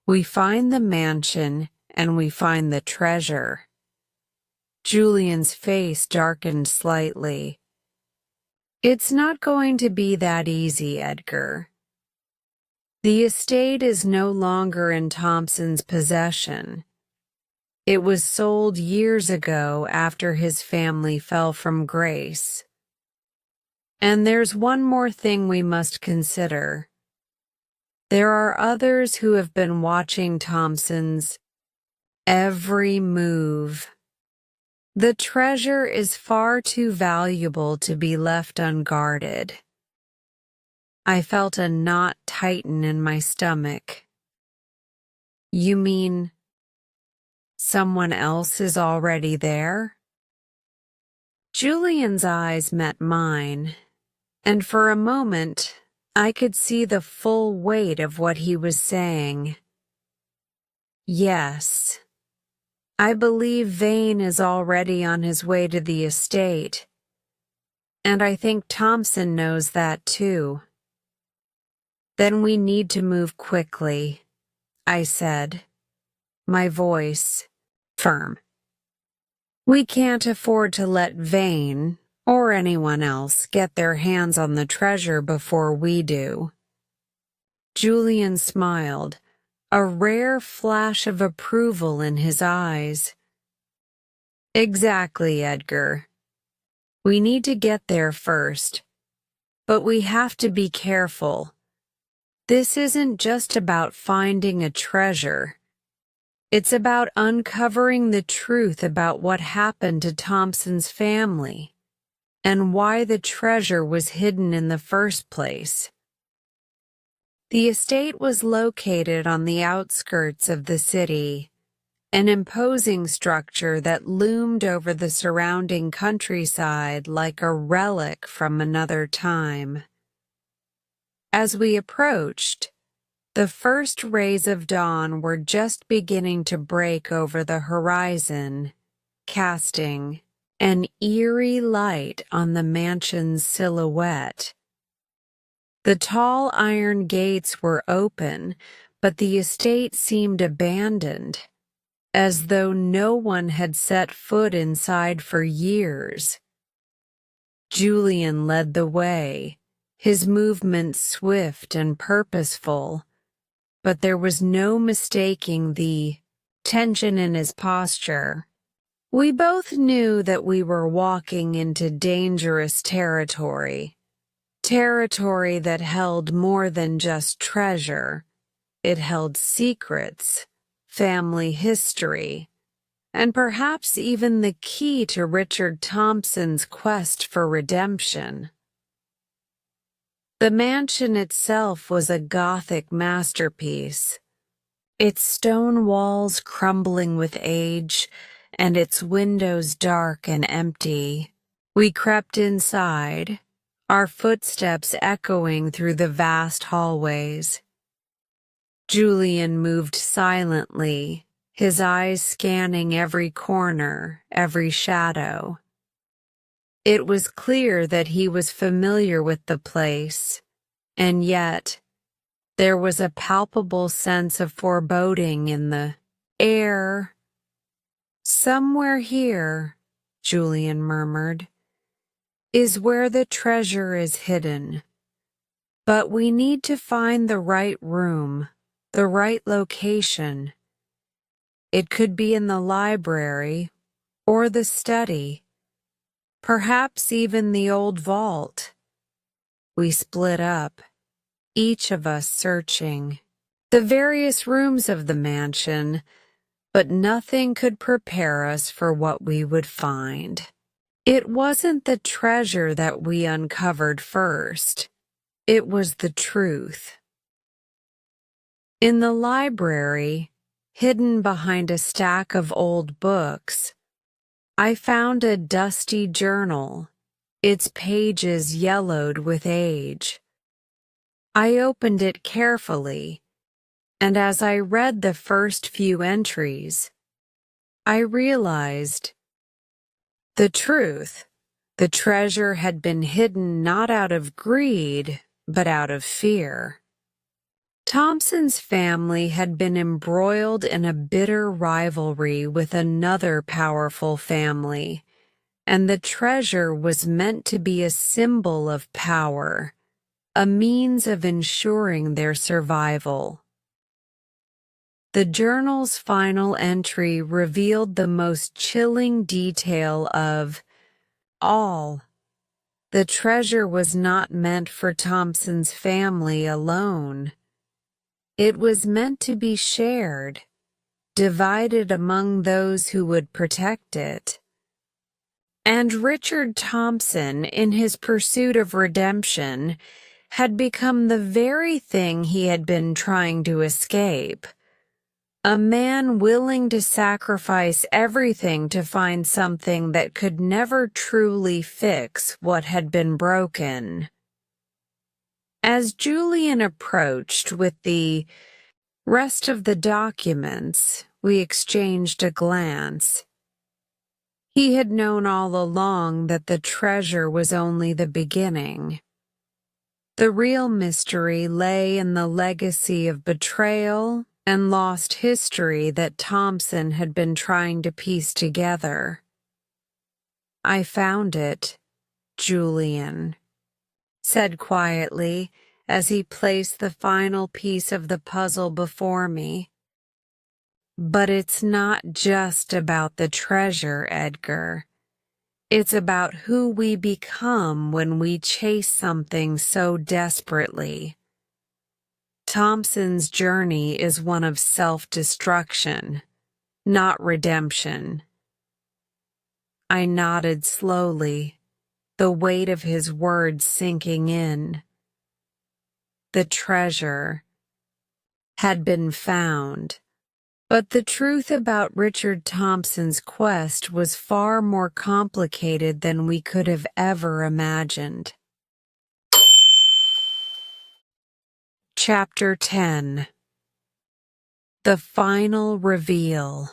We find the mansion and we find the treasure. Julian's face darkened slightly. It's not going to be that easy, Edgar. The estate is no longer in Thompson's possession. It was sold years ago after his family fell from grace. And there's one more thing we must consider. There are others who have been watching Thompson's every move. The treasure is far too valuable to be left unguarded. I felt a knot tighten in my stomach. You mean someone else is already there? Julian's eyes met mine, and for a moment I could see the full weight of what he was saying. Yes, I believe Vane is already on his way to the estate, and I think Thompson knows that too. Then we need to move quickly, I said, my voice firm. We can't afford to let Vane or anyone else get their hands on the treasure before we do. Julian smiled, a rare flash of approval in his eyes. Exactly, Edgar. We need to get there first, but we have to be careful. This isn't just about finding a treasure. It's about uncovering the truth about what happened to Thompson's family and why the treasure was hidden in the first place. The estate was located on the outskirts of the city, an imposing structure that loomed over the surrounding countryside like a relic from another time. As we approached, the first rays of dawn were just beginning to break over the horizon, casting an eerie light on the mansion's silhouette. The tall iron gates were open, but the estate seemed abandoned, as though no one had set foot inside for years. Julian led the way, his movements swift and purposeful, but there was no mistaking the tension in his posture. We both knew that we were walking into dangerous territory that held more than just treasure. It held secrets, family history, and perhaps even the key to Richard Thompson's quest for redemption. The mansion itself was a Gothic masterpiece, its stone walls crumbling with age and its windows dark and empty. We crept inside, our footsteps echoing through the vast hallways. Julian moved silently, his eyes scanning every corner, every shadow. It was clear that he was familiar with the place, and yet there was a palpable sense of foreboding in the air. Somewhere here, Julian murmured, is where the treasure is hidden. But we need to find the right room, the right location. It could be in the library or the study, perhaps even the old vault. We split up, each of us searching the various rooms of the mansion, but nothing could prepare us for what we would find. It wasn't the treasure that we uncovered first. It was the truth. In the library, hidden behind a stack of old books, I found a dusty journal, its pages yellowed with age. I opened it carefully, and as I read the first few entries, I realized the truth. The treasure had been hidden not out of greed, but out of fear. Thompson's family had been embroiled in a bitter rivalry with another powerful family, and the treasure was meant to be a symbol of power, a means of ensuring their survival. The journal's final entry revealed the most chilling detail of all. The treasure was not meant for Thompson's family alone. It was meant to be shared, divided among those who would protect it. And Richard Thompson, in his pursuit of redemption, had become the very thing he had been trying to escape. A man willing to sacrifice everything to find something that could never truly fix what had been broken. As Julian approached with the rest of the documents, we exchanged a glance. He had known all along that the treasure was only the beginning. The real mystery lay in the legacy of betrayal and lost history that Thompson had been trying to piece together. "I found it," Julian said quietly as he placed the final piece of the puzzle before me. "But it's not just about the treasure, Edgar. It's about who we become when we chase something so desperately. Thompson's journey is one of self-destruction, not redemption." I nodded slowly, the weight of his words sinking in. The treasure had been found, but the truth about Richard Thompson's quest was far more complicated than we could have ever imagined. Chapter 10. The Final Reveal.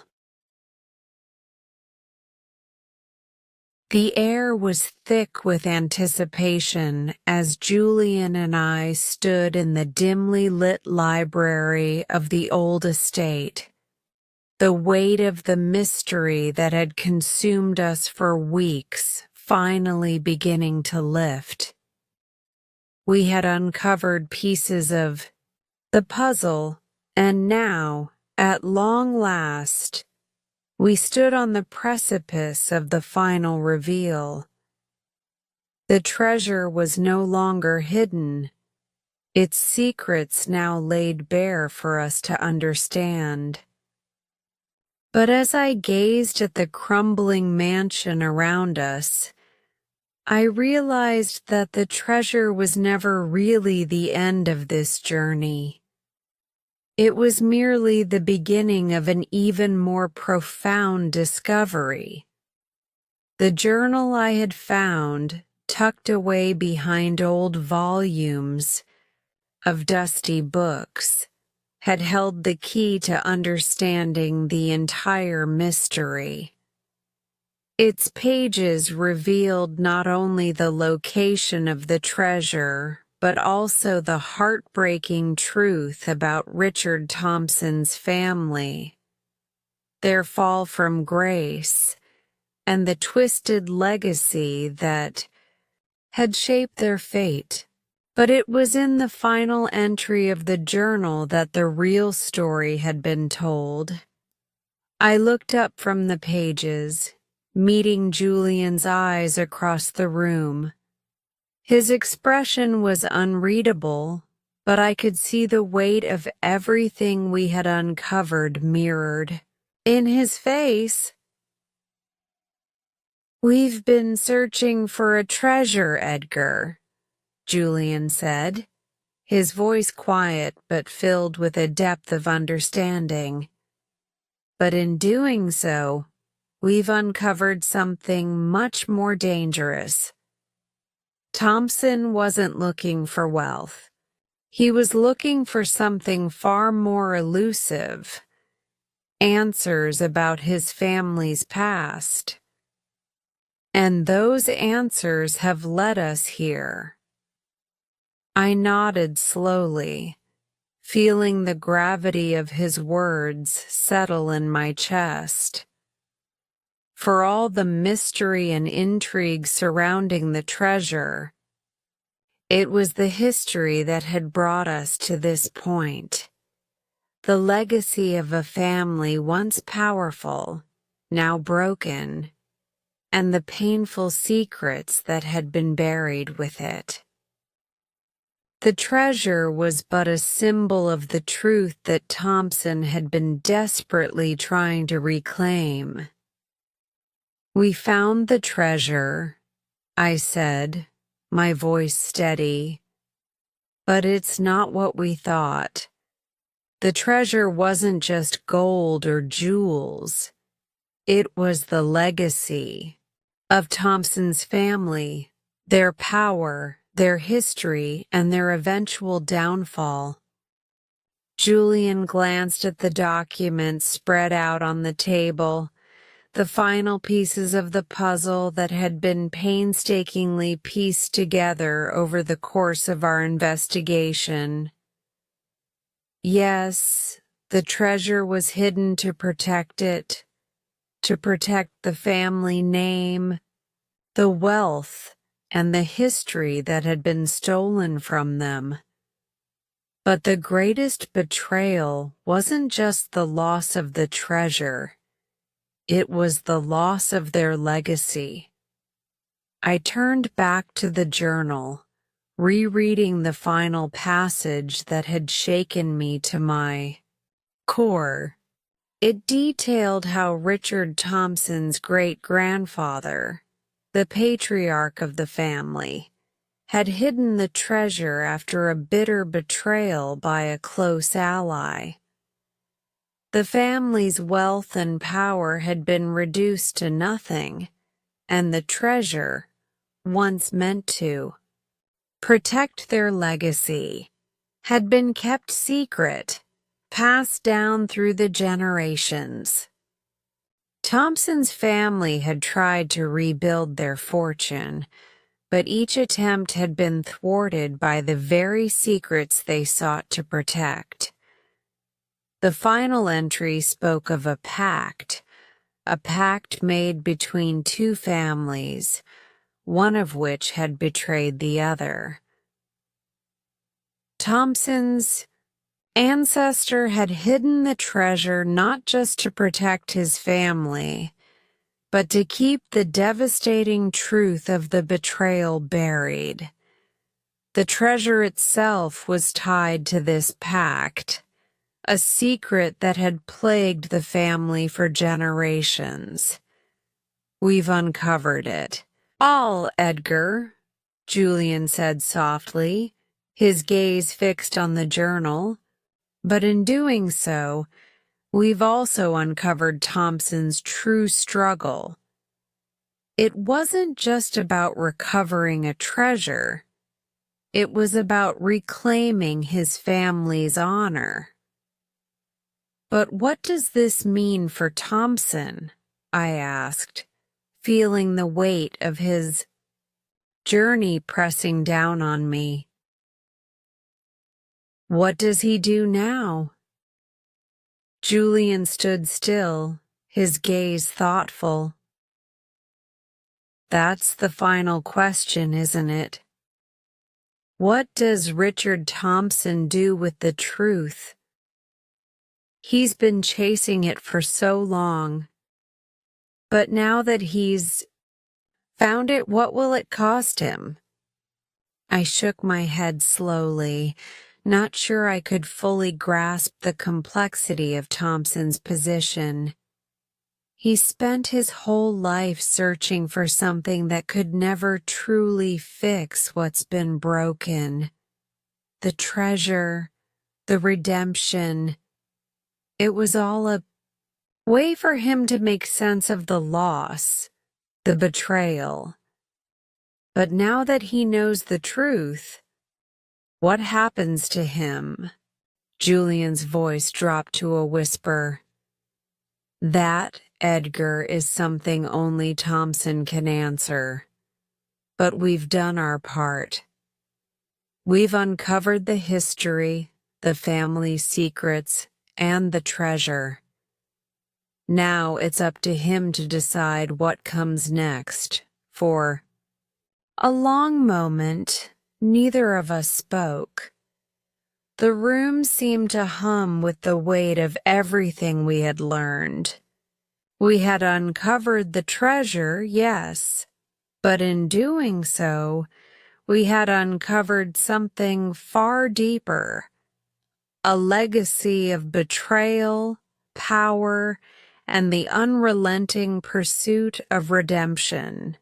The air was thick with anticipation as Julian and I stood in the dimly lit library of the old estate, the weight of the mystery that had consumed us for weeks finally beginning to lift. We had uncovered pieces of the puzzle, and now, at long last, we stood on the precipice of the final reveal. The treasure was no longer hidden, its secrets now laid bare for us to understand. But as I gazed at the crumbling mansion around us, I realized that the treasure was never really the end of this journey. It was merely the beginning of an even more profound discovery. The journal I had found, tucked away behind old volumes of dusty books, had held the key to understanding the entire mystery. Its pages revealed not only the location of the treasure, but also the heartbreaking truth about Richard Thompson's family, their fall from grace, and the twisted legacy that had shaped their fate. But it was in the final entry of the journal that the real story had been told. I looked up from the pages, meeting Julian's eyes across the room. His expression was unreadable, but I could see the weight of everything we had uncovered mirrored in his face. "We've been searching for a treasure, Edgar," Julian said, his voice quiet but filled with a depth of understanding. But in doing so, we've uncovered something much more dangerous. Thompson wasn't looking for wealth. He was looking for something far more elusive. Answers about his family's past. And those answers have led us here. I nodded slowly, feeling the gravity of his words settle in my chest. For all the mystery and intrigue surrounding the treasure, it was the history that had brought us to this point. The legacy of a family once powerful, now broken, and the painful secrets that had been buried with it. The treasure was but a symbol of the truth that Thompson had been desperately trying to reclaim. "We found the treasure," I said, my voice steady, "but it's not what we thought. The treasure wasn't just gold or jewels. It was the legacy of Thompson's family, their power, their history, and their eventual downfall." Julian glanced at the documents spread out on the table, the final pieces of the puzzle that had been painstakingly pieced together over the course of our investigation. Yes, the treasure was hidden to protect it, to protect the family name, the wealth, and the history that had been stolen from them. But the greatest betrayal wasn't just the loss of the treasure. It was the loss of their legacy. I turned back to the journal, rereading the final passage that had shaken me to my core. It detailed how Richard Thompson's great-grandfather, the patriarch of the family, had hidden the treasure after a bitter betrayal by a close ally. The family's wealth and power had been reduced to nothing, and the treasure, once meant to protect their legacy, had been kept secret, passed down through the generations. Thompson's family had tried to rebuild their fortune, but each attempt had been thwarted by the very secrets they sought to protect. The final entry spoke of a pact made between two families, one of which had betrayed the other. Thompson's ancestor had hidden the treasure not just to protect his family, but to keep the devastating truth of the betrayal buried. The treasure itself was tied to this pact, a secret that had plagued the family for generations. "We've uncovered it." "All, Edgar," Julian said softly, his gaze fixed on the journal. "But in doing so, we've also uncovered Thompson's true struggle. It wasn't just about recovering a treasure. It was about reclaiming his family's honor." "But what does this mean for Thompson?" I asked, feeling the weight of his journey pressing down on me. "What does he do now?" Julian stood still, his gaze thoughtful. "That's the final question, isn't it? What does Richard Thompson do with the truth? He's been chasing it for so long. But now that he's found it, what will it cost him?" I shook my head slowly, not sure I could fully grasp the complexity of Thompson's position. He spent his whole life searching for something that could never truly fix what's been broken. The treasure, the redemption. It was all a way for him to make sense of the loss, the betrayal. But now that he knows the truth, what happens to him? Julian's voice dropped to a whisper. That, Edgar, is something only Thompson can answer. But we've done our part. We've uncovered the history, the family secrets, and the treasure. Now it's up to him to decide what comes next. For a long moment, neither of us spoke. The room seemed to hum with the weight of everything we had learned. We had uncovered the treasure, yes, but in doing so, we had uncovered something far deeper, a legacy of betrayal, power, and the unrelenting pursuit of redemption.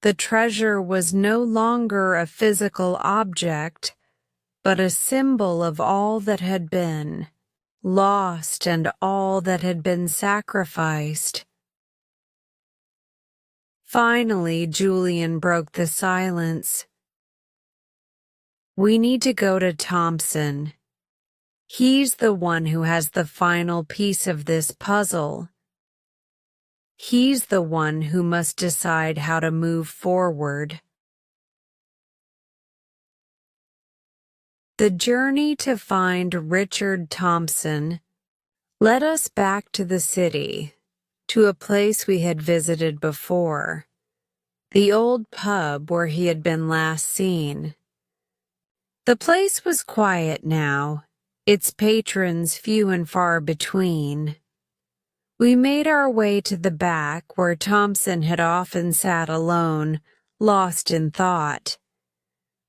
The treasure was no longer a physical object, but a symbol of all that had been lost and all that had been sacrificed. Finally, Julian broke the silence. We need to go to Thompson. He's the one who has the final piece of this puzzle. He's the one who must decide how to move forward. The journey to find Richard Thompson led us back to the city, to a place we had visited before, the old pub where he had been last seen. The place was quiet now, its patrons few and far between. We made our way to the back where Thompson had often sat alone, lost in thought.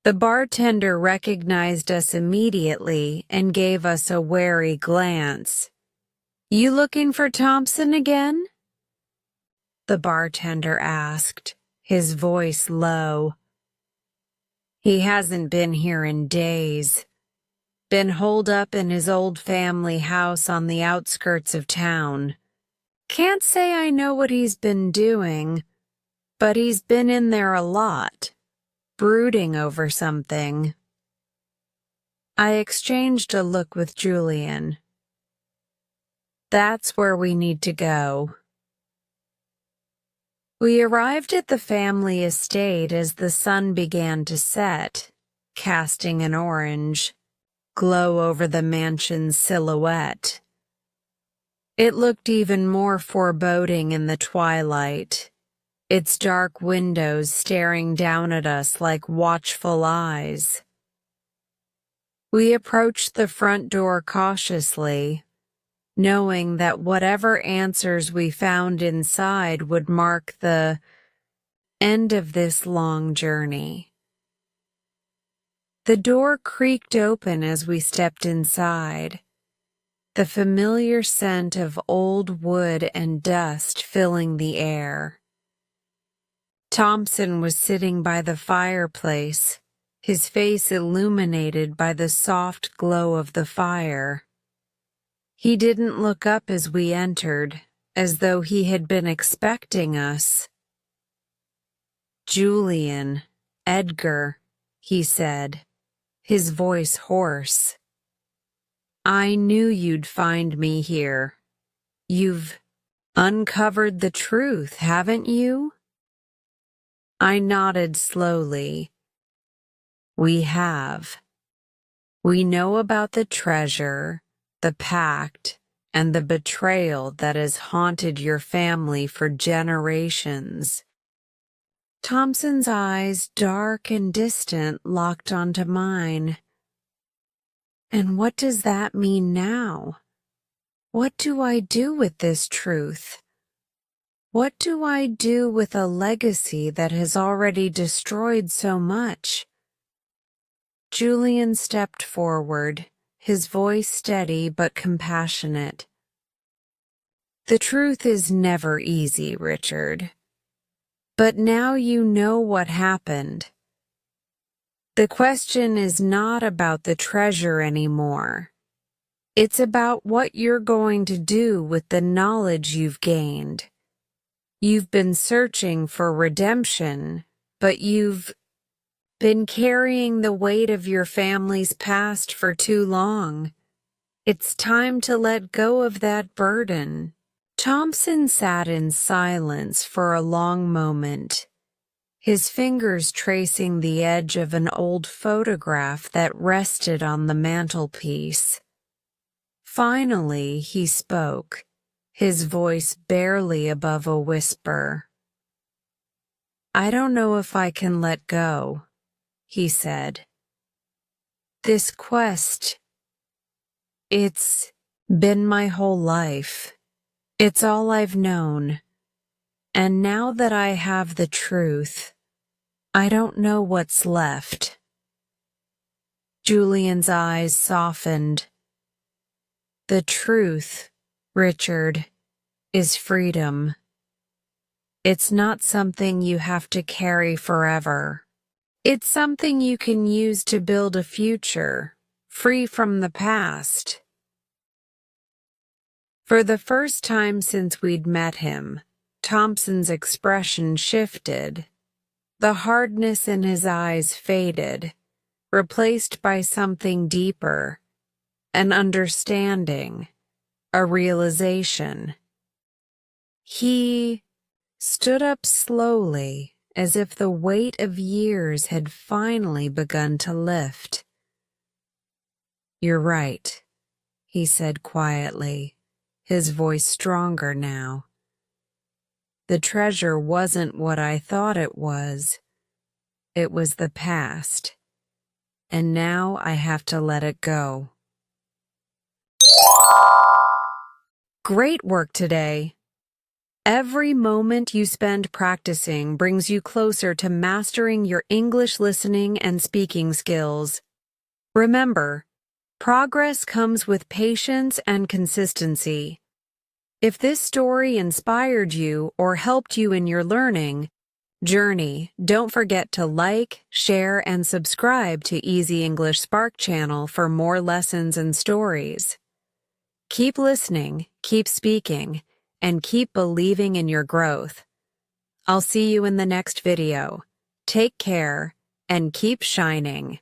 The bartender recognized us immediately and gave us a wary glance. You looking for Thompson again? The bartender asked, his voice low. He hasn't been here in days. Been holed up in his old family house on the outskirts of town. Can't say I know what he's been doing, but he's been in there a lot. Brooding over something. I exchanged a look with Julian. That's where we need to go. We arrived at the family estate as the sun began to set, casting an orange glow over the mansion's silhouette. It looked even more foreboding in the twilight, its dark windows staring down at us like watchful eyes. We approached the front door cautiously, knowing that whatever answers we found inside would mark the end of this long journey. The door creaked open as we stepped inside, the familiar scent of old wood and dust filling the air. Thompson was sitting by the fireplace, his face illuminated by the soft glow of the fire. He didn't look up as we entered, as though he had been expecting us. Julian, Edgar, he said, his voice hoarse. I knew you'd find me here. You've uncovered the truth, haven't you? I nodded slowly. We have. We know about the treasure, the pact, and the betrayal that has haunted your family for generations. Thompson's eyes, dark and distant, locked onto mine. And what does that mean now? What do I do with this truth? What do I do with a legacy that has already destroyed so much? Julian stepped forward, his voice steady but compassionate. The truth is never easy, Richard. But now you know what happened. The question is not about the treasure anymore. It's about what you're going to do with the knowledge you've gained. You've been searching for redemption, but you've been carrying the weight of your family's past for too long. It's time to let go of that burden. Thompson sat in silence for a long moment, his fingers tracing the edge of an old photograph that rested on the mantelpiece. Finally, he spoke, his voice barely above a whisper. "I don't know if I can let go," he said. "This quest, it's been my whole life. It's all I've known. And now that I have the truth, I don't know what's left." Julian's eyes softened. "The truth, Richard, is freedom. It's not something you have to carry forever. It's something you can use to build a future, free from the past." For the first time since we'd met him, Thompson's expression shifted. The hardness in his eyes faded, replaced by something deeper, an understanding, a realization. He stood up slowly, as if the weight of years had finally begun to lift. "You're right," he said quietly, his voice stronger now. "The treasure wasn't what I thought it was. It was the past. And now I have to let it go." Great work today! Every moment you spend practicing brings you closer to mastering your English listening and speaking skills. Remember, progress comes with patience and consistency. If this story inspired you or helped you in your learning journey, don't forget to like, share, and subscribe to Easy English Spark channel for more lessons and stories. Keep listening, keep speaking, and keep believing in your growth. I'll see you in the next video. Take care and keep shining.